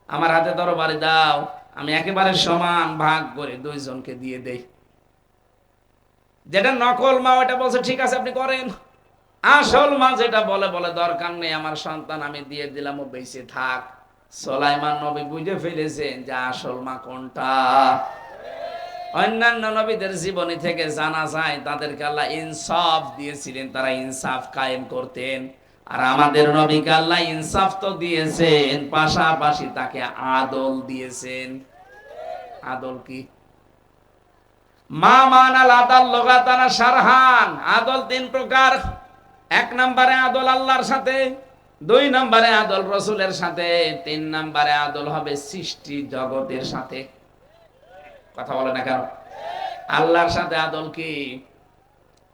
আমার হাতে তরবারি দাও, আমি একেবারে সমান ভাগ করে 2 জনকে দিয়ে দেই। যেটা নকল মা ওটা বলছে ঠিক আছে আপনি করেন। আসল মা যেটা বলে, বলে দরকার নেই, আমার সন্তান আমি দিয়ে দিলাম, ও বেঁচে থাক। সুলাইমান নবী বুঝে ফেলেছেন যে আসল মা কোনটা। অন্যান্য নবীদের জীবনী থেকে জানা যায় তাদেরকে আল্লাহ ইনসাফ দিয়েছিলেন, তারা ইনসাফ কায়েম করতেন। আর আমাদের নবীকে আল্লাহ ইনসাফ তো দিয়েছেন, পাশাপাশি তাকে আদল দিয়েছেন। আদল কি? মা মানাল আদাল লগাতানা শারহান। আদল 3 প্রকার। 1 নম্বরে আদল আল্লাহর সাথে, 2 নম্বরে আদল রাসূলের সাথে, 3 নম্বরে আদল হবে সৃষ্টি জগতের সাথে। কথা বলে না কেন? আল্লাহর সাথে আদল কি?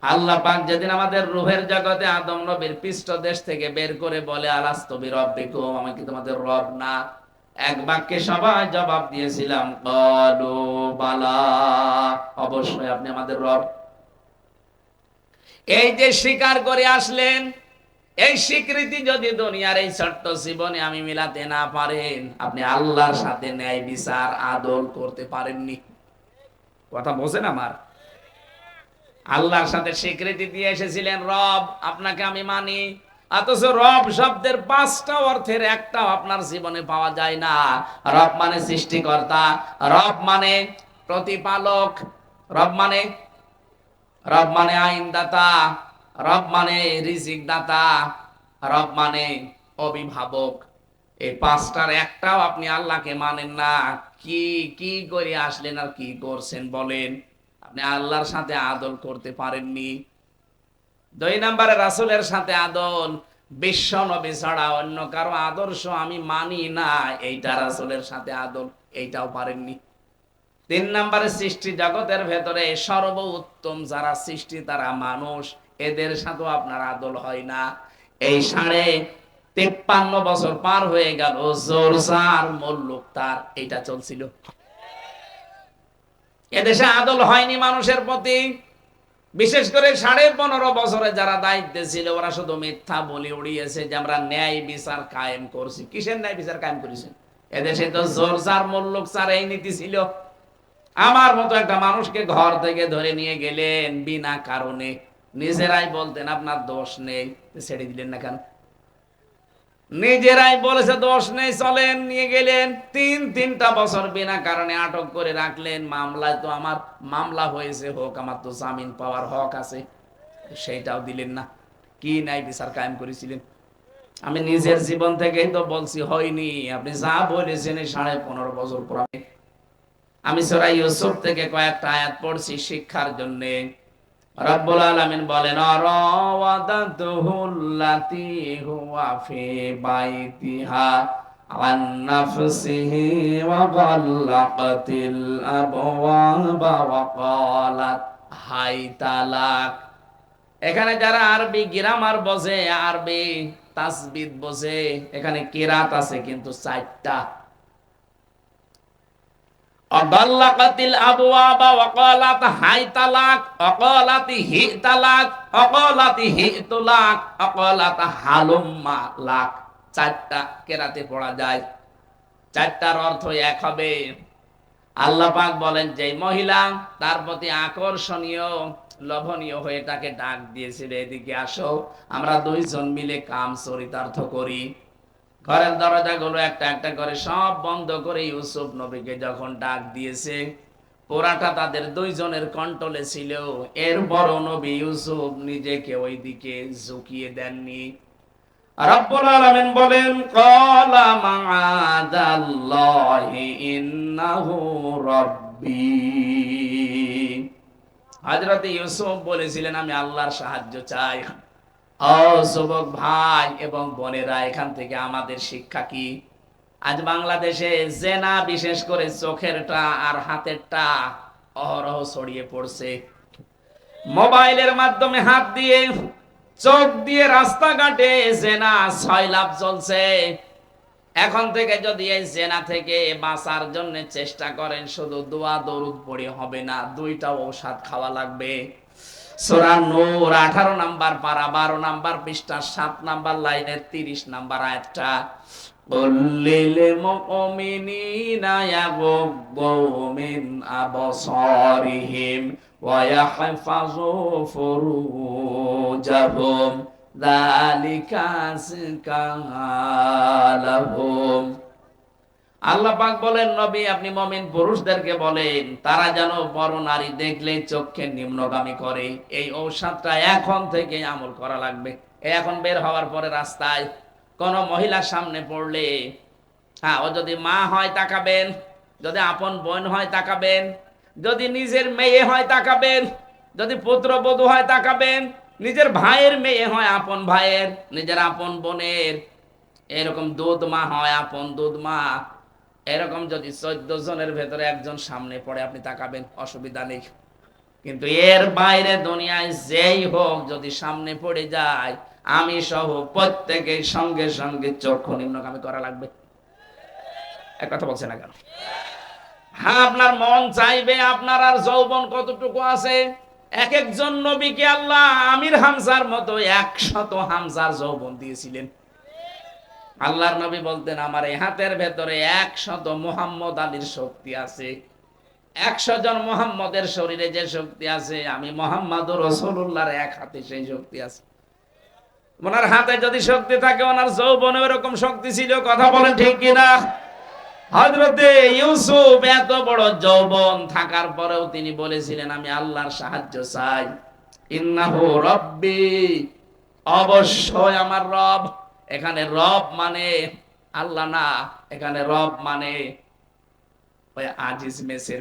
আল্লাহ পাক যেদিন আমাদের রূহের জগতে আদম নবীর পৃষ্ঠদেশ থেকে বের করে বলে, আলাস্তু বিরাব্বিকুম, আমি কি তোমাদের রব না? এক বাক্যে সবাই জবাব দিয়েছিলাম, ক্বালু বালা, অবশ্যই আপনি আমাদের রব। এই যে স্বীকার করে আসলেন, এই স্বীকৃতি যদি দুনিয়ার এই ছোট্ট জীবনে আমি মিলাতে না পারেন, আপনি আল্লাহর সাথে ন্যায় বিচার আদল করতে পারেননি। কথা বোঝেন আমার? আল্লাহর সাথে স্বীকৃতি দিয়ে এসেছিলেন রব, আপনাকে আমি মানি, অথচ রব শব্দের 5টা অর্থের একটাও আপনার জীবনে পাওয়া যায় না। রব মানে সৃষ্টিকর্তা, রব মানে প্রতিপালক, রব মানে আইনদাতা, রব মানে রিজিক দাতা, রব মানে অভিভাবক। এই পাঁচটার একটাও আপনি আল্লাহকে মানেন না। কি কি করে আসলেন আর কি করছেন বলেন? আপনি আল্লাহর সাথে আদল করতে পারেননি। দুই নম্বরে রাসূলের সাথে আদল, বিশ্ব নবী ছাড়া অন্য কারো আদর্শ আমি মানি না, এইটা রাসূলের সাথে আদল, এইটাও পারেননি। তিন নম্বরে সৃষ্টি জগতের ভেতরে সর্বোত্তম যারা সৃষ্টি তারা মানুষ, এদের সাথেও আপনার আদল হয় না। এই 53.5 বছর পার হয়ে গেল, জোরজার মুল্লুক তার এটা চলছিল। এদেশে আদল হয়নি মানুষের প্রতি। বিশেষ করে 15.5 বছরে যারা দায়িত্বে ছিল ওরা শুধু মিথ্যা বলে উড়িয়েছে যে আমরা ন্যায় বিচার কায়েম করছি। কিসের ন্যায় বিচার কায়েম করেছেন? এদেশে তো জোরজার মুল্লুক স্যার এই নীতি ছিল। আমার মতো একটা মানুষকে ঘর থেকে ধরে নিয়ে গেলেন বিনা কারণে, নিজেরাই বলতেন আপনার দোষ নেই, ছেড়ে দিলেন না কেন? নিজেরাই বলেছে দোষ নেই, চলেন, নিয়ে গেলেন। তিনটা বছর বিনা কারণে আটক করে রাখলেন। মামলায় তো আমার মামলা হয়েছে, হোক, আমার তো জামিন পাওয়ার হক আছে, সেইটাও দিলেন না। কি নাই বিচার কায়েম করেছিলেন? আমি নিজের জীবন থেকেই তো বলছি হয়নি। আপনি যা বলেছেন এই 15.5 বছর পর আমি সূরা ইউসুফ থেকে কয়েকটা আয়াত পড়ছি শিক্ষার জন্য। রব্বুল আলামিন বলেন, রাওয়াদাতুহুল্লাতী হুয়া ফি বাইতিহা আন নাফসিহি ওয়া গাল্লাকাতিল আবওয়াবা ওয়া ক্বালাত হাই তালাক। এখানে যারা আরবি গ্রামার বোঝে, আরবি তাসবিদ বোঝে, এখানে কিরাত আছে কিন্তু 4টা। অগাল্লাকাতিল আবওয়াবা ওয়া ক্বালাত হাই তালাক, অকালাতি হি তালাক, অকালাতি হি তুলাক, অকালাত হালুম্মা লাক। 4টা কেরাতে পড়া যায়। 4টার অর্থ এক হবে। আল্লাহ পাক বলেন যে মহিলা তার প্রতি আকর্ষণীয় লোভনীয় হয়ে তাকে ডাক দিয়েছিল, এদিকে আসো, আমরা দুইজন মিলে কাম চরিতার্থ করি। ঘরের দরজাগুলো একটা একটা করে সব বন্ধ করে ইউসুফ নবীকে যখন ডাক দিয়েছে, পোরাটা তাদের দুইজনের কন্ট্রোলে ছিল। এরপর নবী ইউসুফ নিজেকে ওইদিকে ঝুঁকিয়ে দেননি। রব্বুল আলামিন বলেন, ক্বালা মাআযাল্লাহি ইন্নাহু রাব্বী। হযরত ইউসুফ বলেছিলেন আমি আল্লাহর সাহায্য চাই। ও যুবক ভাই এবং বোনেরা, এখান থেকে আমাদের শিক্ষা কি? আজ বাংলাদেশে জেনা, বিশেষ করে চোখেরটা আর হাতেরটা অহরহ ছড়িয়ে পড়ছে। মোবাইলের মাধ্যমে হাত দিয়ে, চোখ দিয়ে রাস্তাঘাটে জেনা সয়লাভ চলছে। এখন থেকে যদি এই জেনা থেকে বাঁচার জন্য চেষ্টা করেন, শুধু দোয়া দরুদ পড়ে হবে না, 2টা ঔষধ খাওয়া লাগবে। সূরা নূর 18 নাম্বার পারা 12 নাম্বার পৃষ্ঠা 7 নাম্বার লাইনের 30 নাম্বার আয়াতটা, কুল্লিল মুমিনিনা ইয়াগুদ্দু মিন আবসারিহিম ওয়া ইয়াহফাযু ফুরুজাহুম যালিকা আযকা লাহুম। আল্লাহ পাক বলেন, নবী আপনি মুমিন পুরুষদেরকে বলেন তারা যেন বড় নারী দেখলে চোখকে নিম্নগামী করে। এই ঔষধটা এখন থেকে আমল করা লাগবে। এখন বের হওয়ার পরে রাস্তায় কোন মহিলার সামনে পড়লে, হ্যাঁ, ও যদি মা হয় তাকাবেন, যদি আপন বোন হয় তাকাবেন, যদি নিজের মেয়ে হয় তাকাবেন, যদি পুত্রবধূ হয় তাকাবেন, নিজের ভাইয়ের মেয়ে হয় আপন ভাইয়ের, নিজের আপন বোনের, এরকম দুধ মা হয় আপন দুধ মা, এরকম যদি 14 জনের ভেতরে একজন সামনে পড়ে আপনি তাকাবেন, অসুবিধা নেই। কিন্তু এর বাইরে দুনিয়ায় যেই হোক যদি সামনে পড়ে যায়, আমি সহ প্রত্যেকের সঙ্গে সঙ্গে চক্ষু নিম্নগামী করা লাগবে। এক কথা বলছে না কেন? হ্যাঁ, আপনার মন চাইবে, আপনার আর যৌবন কতটুকু আছে। এক একজন নবীকে আল্লাহ আমির হামজার মতো 100 হামজার যৌবন দিয়েছিলেন। আল্লাহর নবী বলতেন আমার এই হাতের ভেতরে 100 মুহাম্মদ আলীর শক্তি আছে। 100 জন মুহাম্মদের শরীরে যে শক্তি আছে, আমি মুহাম্মদুর রাসূলুল্লাহর এক হাতে সেই শক্তি আছে। ওনার হাতে যদি শক্তি থাকে, ওনার যৌবনে এরকম শক্তি ছিল। কথা বলেন ঠিক কিনা? হযরতে ইউসুফ এত বড় যৌবন থাকার পরেও তিনি বলেছিলেন আমি আল্লাহর সাহায্য চাই। ইন্নাহু রাব্বি, অবশ্যই আমার রব। এখানে রব মানে আল্লাহ না, এখানে রব মানে ওই আজিজ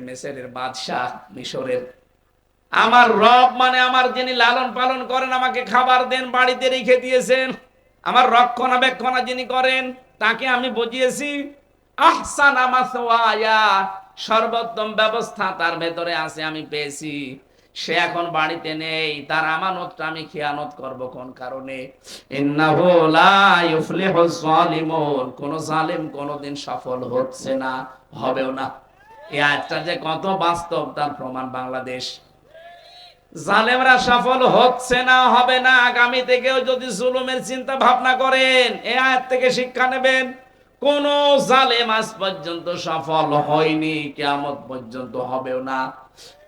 মেসরের বাদশাহ মিশরের। আমার রব মানে আমার যিনি লালন পালন করেন, আমাকে খাবার দেন, বাড়িতে রেখে দিয়েছেন, আমার রক্ষণাবেক্ষণ যিনি করেন তাকে আমি বুঝিয়েছি। আহসানা মাসওয়ায়া, সর্বোত্তম ব্যবস্থা তার ভেতরে আছে, আমি পেয়েছি। সে এখন বাড়িতে নেই, তার আমানতটা আমি খেয়ানত করব কোন কারণে? ইন্নাহু লা ইউফলিহুজ জালিমুন, কোন জালিম কোনদিন সফল হচ্ছে না, হবেও না। এই আয়াতটা যে কত বাস্তব তার প্রমাণ বাংলাদেশ। জালেমরা সফল হচ্ছে না, হবে না। আগামী থেকেও যদি জুলুমের চিন্তা ভাবনা করেন, এই আয়াত থেকে শিক্ষা নেবেন। কোন জালেম আজ পর্যন্ত সফল হয়নি, কিয়ামত পর্যন্ত হবেও না।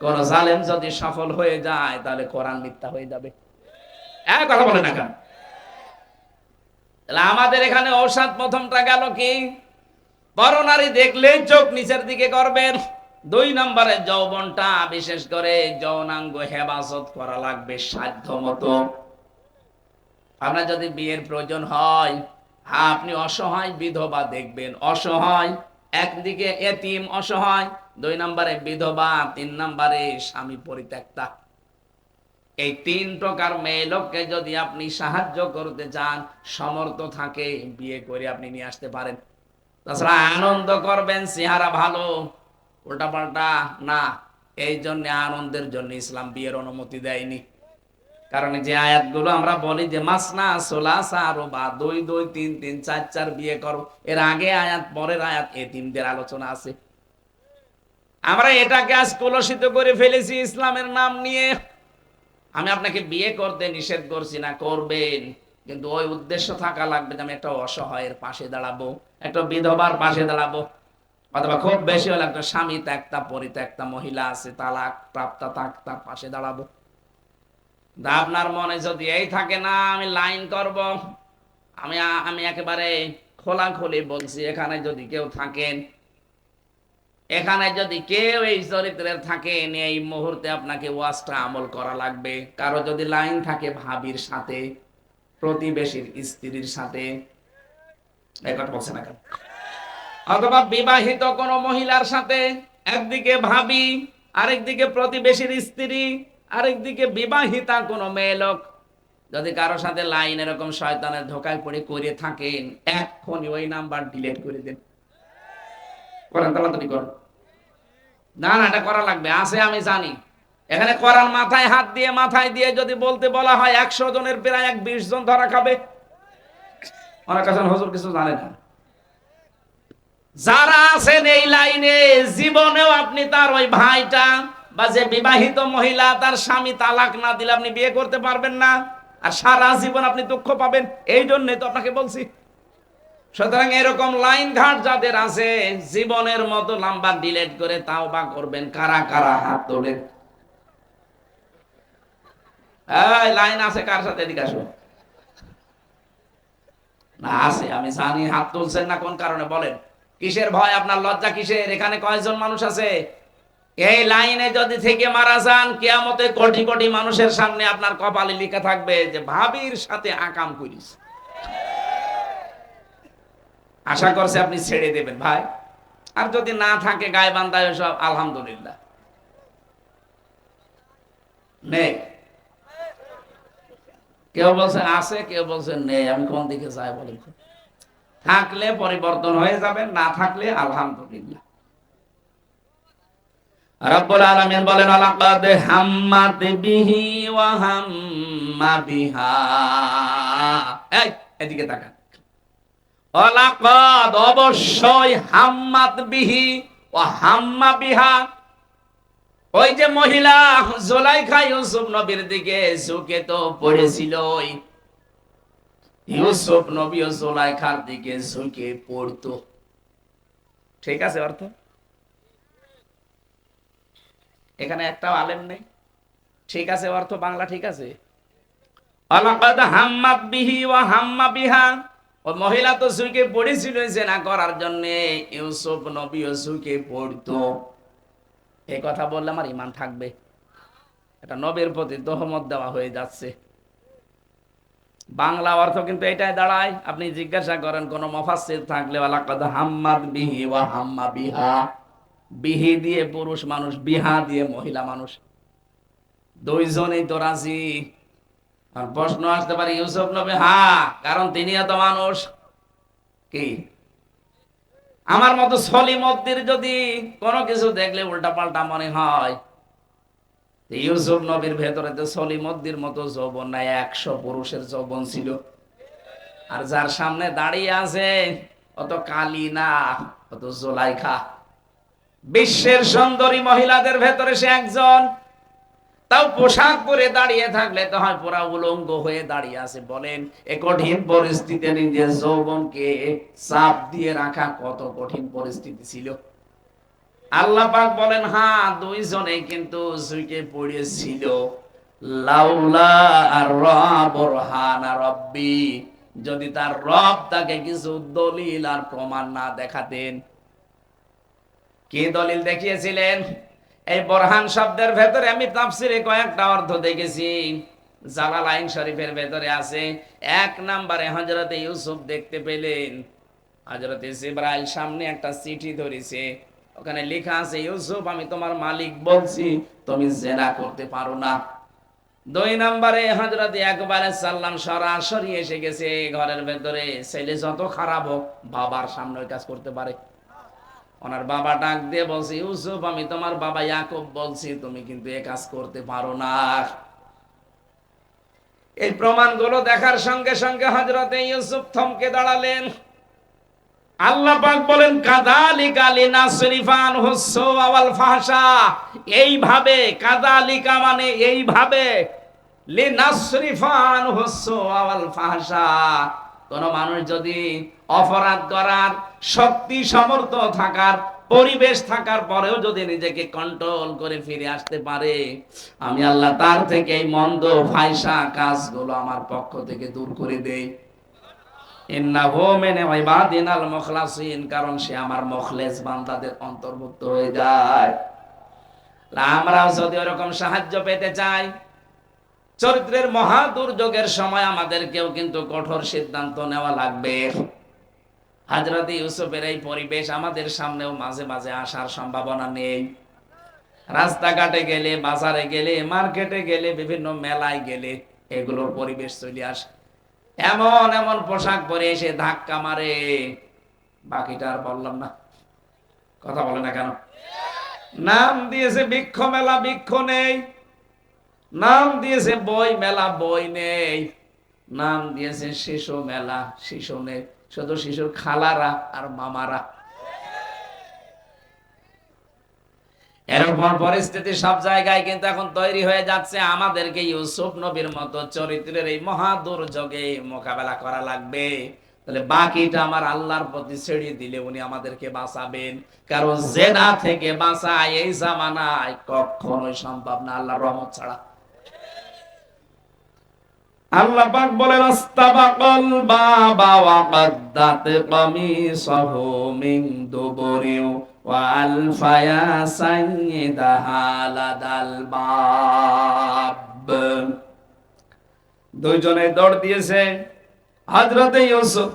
কোন জালেম যদি সফল হয়ে যায় তাহলে কোরআন মিথ্যা হয়ে যাবে। এক কথা বলে না কেন? তাহলে আমাদের এখানে ঔষধ প্রথমটা গেল কি? পরনারী দেখলে চোখ নিচের দিকে করবেন। 2 নম্বরে যৌবনটা, বিশেষ করে যৌনাঙ্গ হেফাজত করা লাগবে সাধ্য মতো। আপনার যদি বিয়ের প্রয়োজন হয়, আপনি অসহায় বিধবা দেখবেন, অসহায়, একদিকে এতিম অসহায়, 2 নম্বরে বিধবা, 3 নম্বরে স্বামী পরিত্যক্তা। এই 3 প্রকার মেয়ে লোককে যদি আপনি সাহায্য করতে চান, সমর্থ থাকে, বিয়ে করে আপনি নিয়ে আসতে পারেন। তাছাড়া আনন্দ করবেন, চেহারা ভালো, উল্টাপাল্টা না। এই জন্য আনন্দের জন্য ইসলাম বিয়ের অনুমতি দেয়নি। কারণ যে আয়াতগুলো আমরা বলি যে মাসনা সোলাসা রুবা, 2 2 3 3 4 4 বিয়ে করো, এর আগে আয়াত পরের আয়াত এতিমদের আলোচনা আছে। আমরা এটাকে আজ কলুষিত করে ফেলেছি ইসলামের নাম নিয়ে। আমি আপনাকে বিয়ে করতে নিষেধ করছি না, করবেন, কিন্তু ওই উদ্দেশ্য থাকা লাগবে যে আমি একটা অসহায়ের পাশে দাঁড়াবো, একটা বিধবার পাশে দাঁড়াবো, অথবা খুব বেশি হলে একটা স্বামী ত্যাক্তা পরিত্যক্তা মহিলা আছে, তালাক প্রাপ্তা, তার পাশে দাঁড়াবো। আপনার মনে যদি এই থাকে না আমি লাইন করব, আমি একেবারে খোলাখুলি বলছি, এখানে যদি কেউ থাকেন, এখানে যদি কেউ এই চরিত্রের থাকেন, এই মুহূর্তে আপনাকে ওয়াজটা আমল করা লাগবে। কারো যদি লাইন থাকে ভাবির সাথে, প্রতিবেশীর স্ত্রীর সাথে, একথা বলছে না কেন? অথবা বিবাহিত কোন মহিলার সাথে, একদিকে ভাবি, আরেকদিকে প্রতিবেশীর স্ত্রী, আরেকদিকে বিবাহিতা কোন মেয়ে লোক, যদি কারো সাথে লাইন এরকম শয়তানের ধোকায় পড়ে করে থাকেন, এখনই ওই নাম্বার ডিলিট করে দেন। করেন, তাড়াতাড়ি করেন। না না, এটা করা লাগবে, আছে আমি জানি। এখানে কোরআন মাথায় দিয়ে যদি বলতে বলা হয়, 100 জনের প্রায় 20 জন ধরা খাবে। অনেক কাছে হুজুর কিছু জানে না। যারা আছেন এই লাইনে, জীবনেও আপনি তার ওই ভাইটা বা যে বিবাহিত মহিলা, তার স্বামী তালাক না দিলে আপনি বিয়ে করতে পারবেন না, আর সারা জীবন আপনি দুঃখ পাবেন। এই জন্যই তো আপনাকে বলছি। সুতরাং এরকম লাইন ঘাট যাদের আছে, জীবনের মতো নাম্বার ডিলিট করে তাওবা করবেন। কারা কারা হাত তোলেন? এই লাইন আছে কার সাথে? এদিকে আসো। না আছে, আমি জানি। হাত তুলছেন না কোন কারণে বলেন? কিসের ভয় আপনার? লজ্জা কিসের? এখানে কয়জন মানুষ আছে? এই লাইনে যদি থেকে মারা যান, কিয়ামতে কোটি কোটি মানুষের সামনে আপনার কপালে লেখা থাকবে যে ভাবির সাথে আকাম করিস। আশা করছে আপনি ছেড়ে দেবেন ভাই। আর যদি না থাকে গায়বান্ধায় সব আলহামদুলিল্লাহ নেই। কেউ বলছে আছে, কেউ বলছে নেই। আমি কোন দিকে যাই বলেন? থাকলে পরিবর্তন হয়ে যাবে, না থাকলে আলহামদুলিল্লাহ। রব্বুল আলামিন বলেন লাকাদ হাম্মাত বিহি ওয়া হাম্মা বিহা। এই এদিকে তাকান। লাকাদ, অবশ্যই, হাম্মাত বিহি ওয়া হাম্মা বিহা। ওই যে মহিলা জুলাইখা ইউসুফ নবীর দিকে ঝুঁকে তো পড়েছিল, ইউসুফ নবী ও জুলাইখার দিকে ঝুঁকে পড়তো। ঠিক আছে অর্থ? এখানে একটাও আলেম নেই। ঠিক আছে অর্থ বাংলা ঠিক আছে? লাকাদ হাম্মাত বিহি ওয়া হাম্মা বিহা। ও মহিলা তো ঝুঁকে পড়েছিল জেনা করার জন্য, ইউসুফ নবী ও ঝুঁকে পড়তো। এই কথা বললে আমার ঈমান থাকবে? এটা নবীর প্রতি তহমত দেওয়া হয়ে যাচ্ছে। বাংলা অর্থ কিন্তু এটাই দাঁড়ায়। আপনি জিজ্ঞাসা করেন কোন মুফাসসির থাকলে, ওয়ালাকাদ হাম্মাদ বিহি ওয়া হাম্মা বিহা। বিহি দিয়ে পুরুষ মানুষ, বিহা দিয়ে মহিলা মানুষ, দুইজনেই তো রাজি। আর প্রশ্ন আসতে পারে ইউসুফ নবী, হ্যাঁ, কারণ তিনিও তো মানুষ। কি আমার মতো সলিমদ্দির যদি কোনো কিছু দেখলে উল্টা পাল্টা মনে হয়, ইউসুফ নবীর ভেতরে তো সলিমদ্দির মতো যৌবন নাই, 100 পুরুষের যৌবন ছিল। আর যার সামনে দাঁড়িয়ে আছে অত কালি না, অত জোলাইখা। বিশ্বের সুন্দরী মহিলাদের ভেতরে সে একজন। তাও পোশাক পরে দাঁড়িয়ে থাকলে তো হয় পুরা উলঙ্গ হয়ে দাঁড়িয়ে আছে। বলেন এ কঠিন পরিস্থিতিতে নিজের যৌবনকে চাপ দিয়ে রাখা কত কঠিন পরিস্থিতি ছিল। আল্লাহ পাক বলেন, হ্যাঁ, দুইজনেই কিন্তু ঝুঁকে পড়েছিল। লাউলা আর বুরহানা রব্বি, যদি তার রব তাকে কিছু দলিল আর প্রমাণ না দেখাতেন। কি দলিল দেখিয়েছিলেন? এই বোরহান শব্দের ভেতরে আমি তাফসিরে কয়েকটা অর্থ দেখেছি। জালালাইন শরীফের ভেতরে আছে, 1 নম্বরে হযরত ইউসুফ দেখতে পেলেন হযরত জিবরাইল সামনে একটা চিঠি ধরেছে, ওখানে লেখা আছে, ইউসুফ আমি তোমার মালিক বলছি, তুমি জিনা করতে পারো না। 2 নম্বরে হযরত ইয়াকুব আলাইহিস সালাম সরাসরি এসে গেছে ঘরের ভেতরে। ছেলে যত খারাপ হোক বাবার সামনে ওই কাজ করতে পারে। ওনার বাবা ডাক দিয়ে বলছে, ইউসুফ আমি তোমার বাবা ইয়াকুব বলছি, তুমি কিন্তু এ কাজ করতে পারো না। এই প্রমাণগুলো দেখার সঙ্গে সঙ্গে হযরত ইউসুফ থমকে দাঁড়ালেন। আল্লাহ পাক বলেন, কাযালিকা লিনাসরিফা আনহু সুআ ওয়াল ফাহশা। এইভাবে, কাযালিকা মানে এইভাবে, লিনাসরিফা আনহু সুআ ওয়াল ফাহশা। কোন মানুষ যদি অপরাধ করার শক্তি সামর্থ্য থাকার পরিবেশ থাকার পরেও যদি নিজেকে কন্ট্রোল করে ফিরে আসতে পারে, আমি আল্লাহ তার থেকে এই মন্দ ফাহিশা কাজগুলো আমার পক্ষ থেকে দূর করে দেই। ইন্নাহু মিন ইবাদিনাল মুখলাসিন, কারণ সে আমার মুখলেস বান্দাদের অন্তর্ভুক্ত হয়ে যায়। আমরাও যদি এরকম সাহায্য পেতে চাই, চরিত্রের মহা দুর্যোগের সময় আমাদেরকেও কিন্তু কঠোর সিদ্ধান্ত নেওয়া লাগবে। হযরত ইউসুফের এই পরিবেশ আমাদের সামনেও মাঝে মাঝে আসার সম্ভাবনা নেই। রাস্তাঘাটে গেলে, বাজারে গেলে, মার্কেটে গেলে, বিভিন্ন মেলায় গেলে এগুলোর পরিবেশ চলে আসে। এমন এমন পোশাক পরে এসে ধাক্কা মারে, বাকিটা আর বললাম না। কথা বলে না কেন? নাম দিয়েছে বৃক্ষ মেলা, বৃক্ষ নেই। নাম দিয়েছে বই মেলা, বই নেই। নাম দিয়েছে শিশু মেলা, শিশু নেই। শুধু শিশুর খালারা আর মামারা। এরকম পরিস্থিতি সব জায়গায় কিন্তু এখন তৈরি হয়ে যাচ্ছে। আমাদেরকে ইউসুফ নবীর মতো চরিত্রের এই মহা দুর্যোগে মোকাবেলা করা লাগবে। তাহলে বাকিটা আমার আল্লাহর প্রতি ছেড়ে দিলে উনি আমাদেরকে বাঁচাবেন। কারণ জেনা থেকে বাঁচা এই জামানায় কখনোই সম্ভব না আল্লাহর রহমত ছাড়া। আল্লাহ পাক বলেন, আস্তাবাকাল বাবা ওয়া কাদ্দাত কামিসাহু মিন দুবুরি ওয়া আলফায়া সাইয়্যিদাহা লাদাল বাব। দুইজনে দৌড় দিয়েছে। হযরত ইউসুফ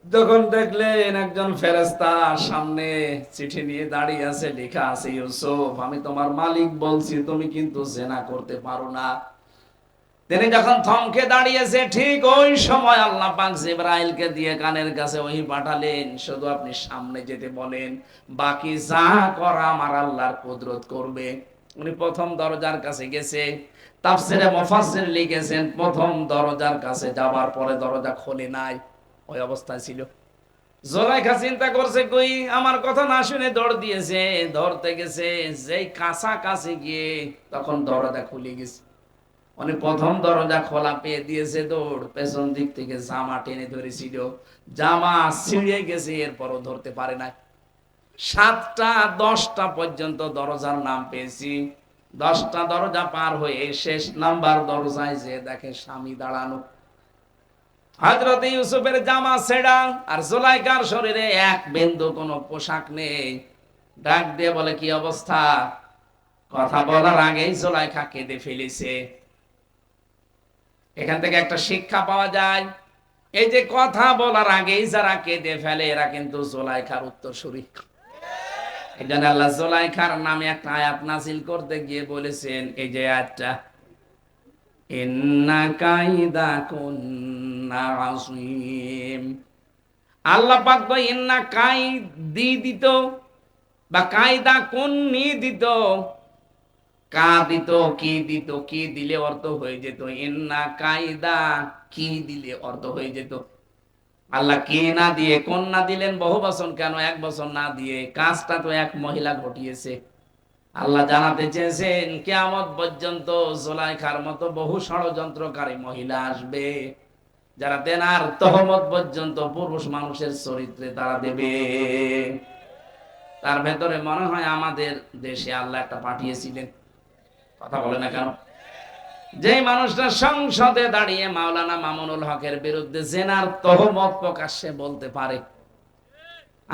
যখন দেখলেন একজন ফেরেশতা সামনে চিঠি নিয়ে দাঁড়িয়ে আছে, লেখা আছে, ইউসুফ আমি তোমার মালিক বলছি, তুমি কিন্তু জিনা করতে পারো না। তিনি যখন থমকে দাঁড়িয়েছে, ঠিক ওই সময় আল্লাহ পাক জিবরাইলকে দিয়ে কানের কাছে ওহী পাঠালেন, শুধু আপনি সামনে যেতে বলেন, বাকি যা করা আমার আল্লাহর কুদরত করবে। উনি প্রথম দরজার কাছে গেছে। তাফসিরে মুফাসসির লিখেছেন, প্রথম দরজার কাছে যাওয়ার পরে দরজা খোলে নাই, ওই অবস্থায় ছিল। জুলাইখা চিন্তা করছে, কই আমার কথা না শুনে দৌড় দিয়েছে, ধরতে গেছে, যেই কাছাকাছি গিয়ে তখন দরজা খুলে গেছে। উনি প্রথম দরজা খোলা পেয়ে দিয়েছে, দৌড়। পেছন দিক থেকে জামা টেনে ধরেছিল, জামা ছিঁড়ে গেছে, এরপরও ধরতে পারে না। 7টা 10টা পর্যন্ত দরজার নাম পেয়েছি। 10টা দরজা পার হয়ে শেষ নাম্বার দরজায় যে দেখে স্বামী দাঁড়ানো। হযরত ইউসুফের জামা ছেঁড়া, আর জুলাইখার শরীরে এক বিন্দু কোনো পোশাক নেই। ডাক দিয়ে বলে, কি অবস্থা? কথা বলার আগেই জুলাইখা কেঁদে ফেলেছে। এখান থেকে একটা শিক্ষা পাওয়া যায়, এই যে কথা বলার আগেই যারা কেঁদে ফেলে এরা কিন্তু জুলাইখার উত্তরসূরি। এই জন্য আল্লাহ জুলাইখার নামে একটা আয়াত নাযিল করতে গিয়ে বলেছেন, এই যে আয়াতটা, ইন্না কাইদা কুন্না আযীম। আল্লাহ পাক তো ইন্না কাইদি দিত বা কায়দা কুন্নি দিত, কা দিত, কি দিত, কি দিলে অর্থ হয়ে যেত ইন্না কায়দা, কি দিলে অর্থ হয়ে যেত। আল্লাহ কে না দিয়ে কোন না দিলেন বহু বছর, কেন এক বছর না দিয়ে? কাজটা তো এক মহিলা ঘটিয়েছে। আল্লাহ জানাতে চেয়েছেন কিয়ামত পর্যন্ত জুলাইখার মতো বহু ষড়যন্ত্রকারী মহিলা আসবে, যারা দেনার তহমত পর্যন্ত পুরুষ মানুষের চরিত্রে তারা দেবে। তার ভেতরে মনে হয় আমাদের দেশে আল্লাহ একটা পাঠিয়েছিলেন। কথা বলে না কেন? যে মানুষটা সংসদে দাঁড়িয়ে মাওলানা মামুনুল হকের বিরুদ্ধে জেনার তহমত প্রকাশ্যে বলতে পারে,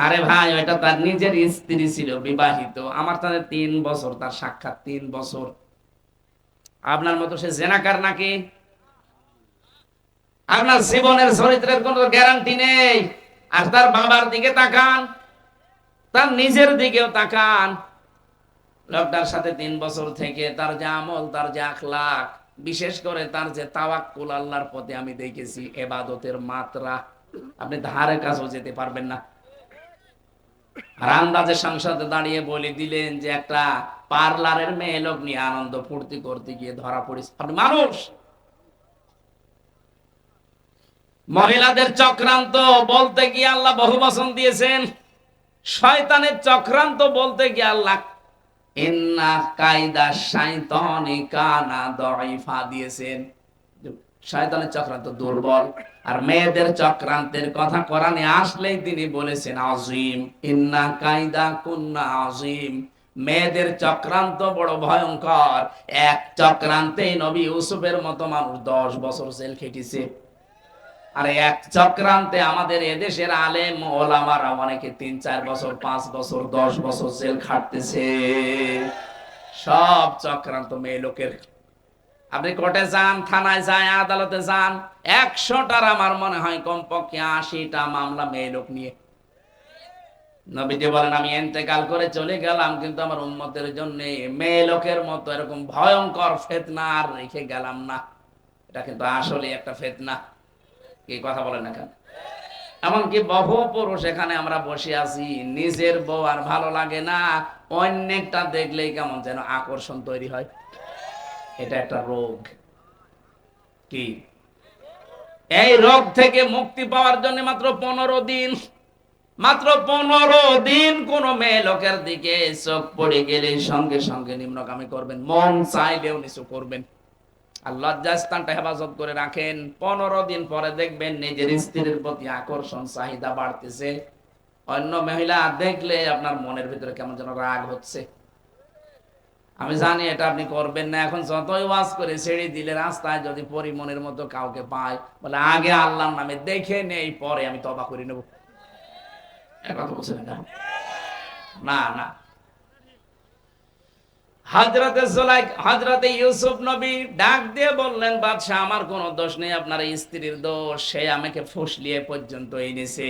আরে ভাই ওইটা তার নিজের স্ত্রী ছিল, বিবাহিত, আমার তাদের 3 বছর তার সাক্ষাৎ, 3 বছর। আপনার মতো সে জেনাকার নাকি? আপনার জীবনের চরিত্রের কোনো গ্যারান্টি নেই। আর তার বাবার দিকে তাকান, তার নিজের দিকেও তাকান। লোকটার সাথে 3 বছর থেকে তার যে আমল, তার যে আখলাক, বিশেষ করে তার যে তাওয়াক্কুল আল্লাহর প্রতি আমি দেখেছি, ইবাদতের মাত্রা, আপনি ধারে কাছেও যেতে পারবেন না। আর আন্দাজে সংসদে দাঁড়িয়ে বলে দিলেন যে একটা পার্লারের মেয়ে লোক নিয়ে আনন্দ ফুর্তি করতে গিয়ে ধরা পড়েছে। আপনি মানুষ? মহিলাদের চক্রান্ত বলতে গিয়ে আল্লাহ বহু বচন দিয়েছেন। শয়তানের চক্রান্ত বলতে গিয়ে আল্লাহ ইন্না কায়দা শাইতানি কানা দাঈফা দিয়েছেন। শয়তানের চক্রান্ত দুর্বল। আর মেয়েদের চক্রান্তের কথা কোরআনে আসলেই তিনি বলেছেন আযীম, ইন্না কায়দা কুন্না আযীম। মেয়েদের চক্রান্ত বড় ভয়ঙ্কর। এক চক্রান্তেই নবী ইউসুফের মতো মানুষ 10 বছর জেল খেটেছে। আর এক চক্রান্তে আমাদের এদেশের আলেম ওলামারা অনেকে 3-4 বছর, 5 বছর, 10 বছর জেল খাটতেছে। সব চক্রান্ত মেয়ে লোকের। আপনি কোর্টে যান, থানায় যান, আদালতে যান, 100টার আমার মনে হয় কমপক্ষে 80টা মামলা মেয়ে লোক নিয়ে। নবীজি বলেন আমি ইন্তেকাল করে চলে গেলাম, কিন্তু আমার উম্মতের জন্য মেয়ে লোকের মতো এরকম ভয়ঙ্কর ফিতনা আর রেখে গেলাম না। এটা কিন্তু আসলে একটা ফিতনা। কি কথা বলেন না কেন? এমনকি বহু পুরুষ এখানে আমরা বসে আছি, নিজের বউ আর ভালো লাগে না, অন্যেরটা দেখলেই কেমন যেন আকর্ষণ তৈরি হয়। এটা একটা রোগ। কি? এই রোগ থেকে মুক্তি পাওয়ার জন্য মাত্র 15 দিন, মাত্র 15 দিন কোন মেয়ে লোকের দিকে চোখ পড়ে গেলে সঙ্গে সঙ্গে নিম্নগামী করবেন, মন চাইলেও নিচু করবেন। আর লজ্জাস্থানটা হেফাজত করে রাখেন। 15 দিন পরে দেখবেন নিজের স্ত্রীর প্রতি আকর্ষণ, চাহিদা বাড়তেছে। অন্য মহিলা দেখলে আপনার মনের ভিতরে কেমন যেন রাগ হচ্ছে। আমি জানি এটা আপনি করবেন না। এখন যতই ওয়াজ করে ছেড়ে দিলে রাস্তায় যদি পরিমনের মতো কাউকে পায়, বলে আগে আল্লাহর নামে দেখে নেই, পরে আমি তওবা করে নেব। কথা বলছেন না? না না। হযরতে ইউসুফ নবী ডাক দিয়ে বললেন, বাদশা আমার কোনো দোষ নেই, আপনার স্ত্রীর দোষ। সে আমাকে ফুসলিয়ে পর্যন্ত এনেছে।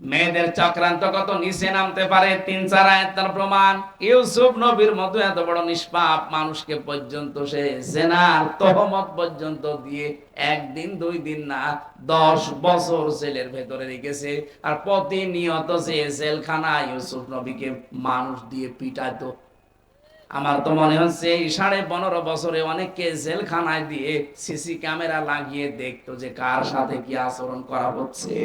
মেয়েদের চক্রান্ত কত নিচে নামতে পারে 3-4 আয়াত তার প্রমাণ। ইউসুফ নবীর মতো এত বড় নিষ্পাপ মানুষকে পর্যন্ত সে জিনার তহমত পর্যন্ত দিয়ে 1 দিন 2 দিন না 10 বছর জেলের ভেতরে রেখেছে। আর প্রতিনিয়ত সে জেলখানায় ইউসুফ নবীকে মানুষ দিয়ে পিটাতো। আমার তো মনে হচ্ছে এই 15.5 বছরে অনেককে জেলখানায় দিয়ে সিসি ক্যামেরা লাগিয়ে দেখতো যে কার সাথে কি আচরণ করা হচ্ছে।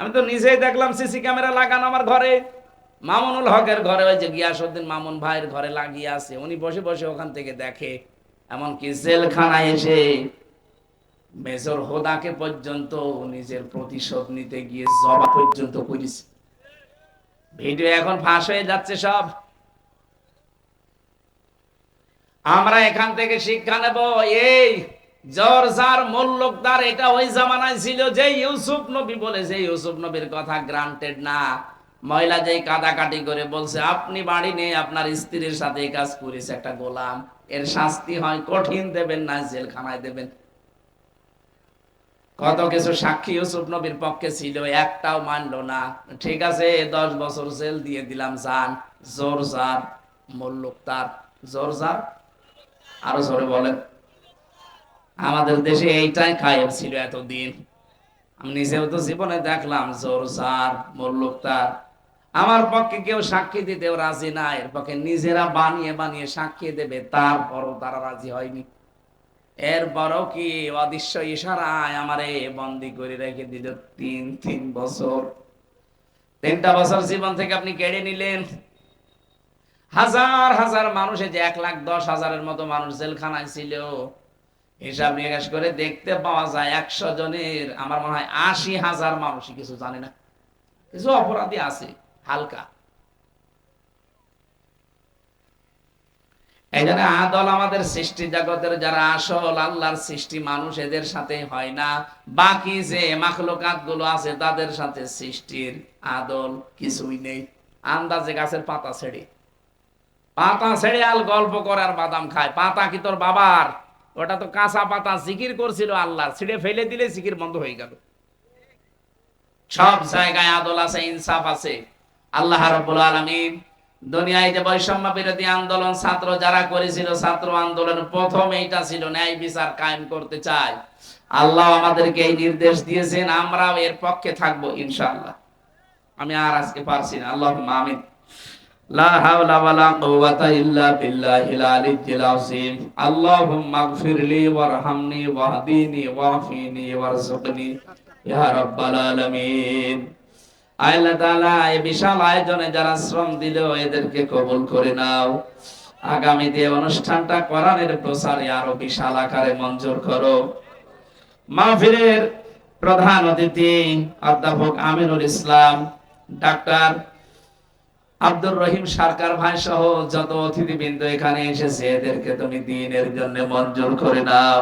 আমি তো নিজেই দেখলাম সিসি ক্যামেরা লাগানো আমার ঘরে, মামুনুল হকের ঘরে, ওই যে গিয়াসউদ্দিন মামুন ভাইয়ের ঘরে লাগিয়ে আছে। উনি বসে বসে ওখান থেকে দেখে। এমনকি জেলখানায় এসে মেজর হোদাকে পর্যন্ত নিজের প্রতিশোধ নিতে গিয়ে জবা পর্যন্ত করেছে। ভিডিও এখন ফাঁস হয়ে যাচ্ছে সব। আমরা এখান থেকে শিক্ষা নেব, এই জরজার মোল্লকদার এটা ওই জামানায় ছিল যে ইউসুফ নবী বলে, যে ইউসুফ নবীর কথা গ্রান্টেড না। মহিলা যেই কাটাকাটি করে বলছে, আপনি বাড়ি নেই, আপনার স্ত্রীর সাথে এই কাজ করেছে একটা গোলাম, এর শাস্তি হয় কঠিন দেবেন না জেলখানায় দেবেন। কত কিছু সাক্ষী ইউসুফ নবীর পক্ষে ছিল, একটাও মানলো না। ঠিক আছে 10 বছর জেল দিয়ে দিলাম, যান। জোরজার মোল্লুক তার, জোরজার, আরো জোরে বলেন। আমাদের দেশে এইটাই কায়েম ছিল এতদিন। আমি নিজেও তো জীবনে দেখলাম জোরজার মোল্লুক তার। আমার পক্ষে কেউ সাক্ষী দিতেও রাজি না, এর পক্ষে নিজেরা বানিয়ে বানিয়ে সাক্ষী দেবে, তারপরও তারা রাজি হয়নি। এরপরও কি অদৃশ্য ইশারায় আমারে বন্দি করে রেখে দিল 3 বছর। 3টা বছর জীবন থেকে আপনি কেড়ে নিলেন। হাজার হাজার মানুষে যে 1,10,000-এর মতো মানুষ জেলখানায় ছিল, হিসাব নিকাশ করে দেখতে পাওয়া যায় 100 জনের আমার মনে হয় 80,000 মানুষই কিছু জানে না, কিছু অপরাধী আছে হালকা। এই জন্য আদল আমাদের সৃষ্টি জগতের যারা আসল আল্লাহর সৃষ্টি মানুষ, এদের সাথে হয় না। বাকি যে মাখলুকাত গুলো আছে তাদের সাথে সৃষ্টির আদল কিছুই নেই। আন্দাজে গাছের পাতা ছেড়ে আল গল্প করে আর বাদাম খায়। পাতা কি তোর বাবার? ওটা তো কাঁচা পাতা, জিকির করছিল আল্লাহর, ছিঁড়ে ফেলে দিলে জিকির বন্ধ হয়ে গেল। সব জায়গায় আদল আছে, ইনসাফ আছে। আল্লাহ রাব্বুল আলামিন দুনিয়ায় যে বৈষম্য বিরোধী আন্দোলন ছাত্র যারা করেছিল, ছাত্র আন্দোলন প্রথম এইটা ছিল ন্যায় বিচার কায়েম করতে চাই। আল্লাহ আমাদেরকে এই নির্দেশ দিয়েছেন, আমরাও এর পক্ষে থাকবো ইনশাআল্লাহ। আমি আর আজকে পারছি না, আল্লাহুম্মা আমিন। লা হাওলা ওয়ালা কুওয়াতা ইল্লা বিল্লাহিল আলিয়্যিল আযীম। আল্লাহুম্মা ইগফিরলি ওয়ারহামনি ওয়াহদিনি ওয়াফিনি ওয়ারযুকনি ইয়া রাব্বাল আলামিন। আল্লাহ তাআলা এই বিশাল আয়োজনে যারা শ্রম দিল, এদেরকে কবুল করে নাও। আগামীতে অনুষ্ঠানটা কোরআনের প্রসারে আরো বিশাল আকারে মঞ্জুর করো। মাহফিলের প্রধান অতিথি অধ্যাপক আমিনুল ইসলাম, ডাক্তার আব্দুর রহিম সরকার ভাই সহ যত অতিথিবৃন্দ এখানে এসেছে, এদেরকে তুমি দ্বীনের জন্য মঞ্জুর করে নাও।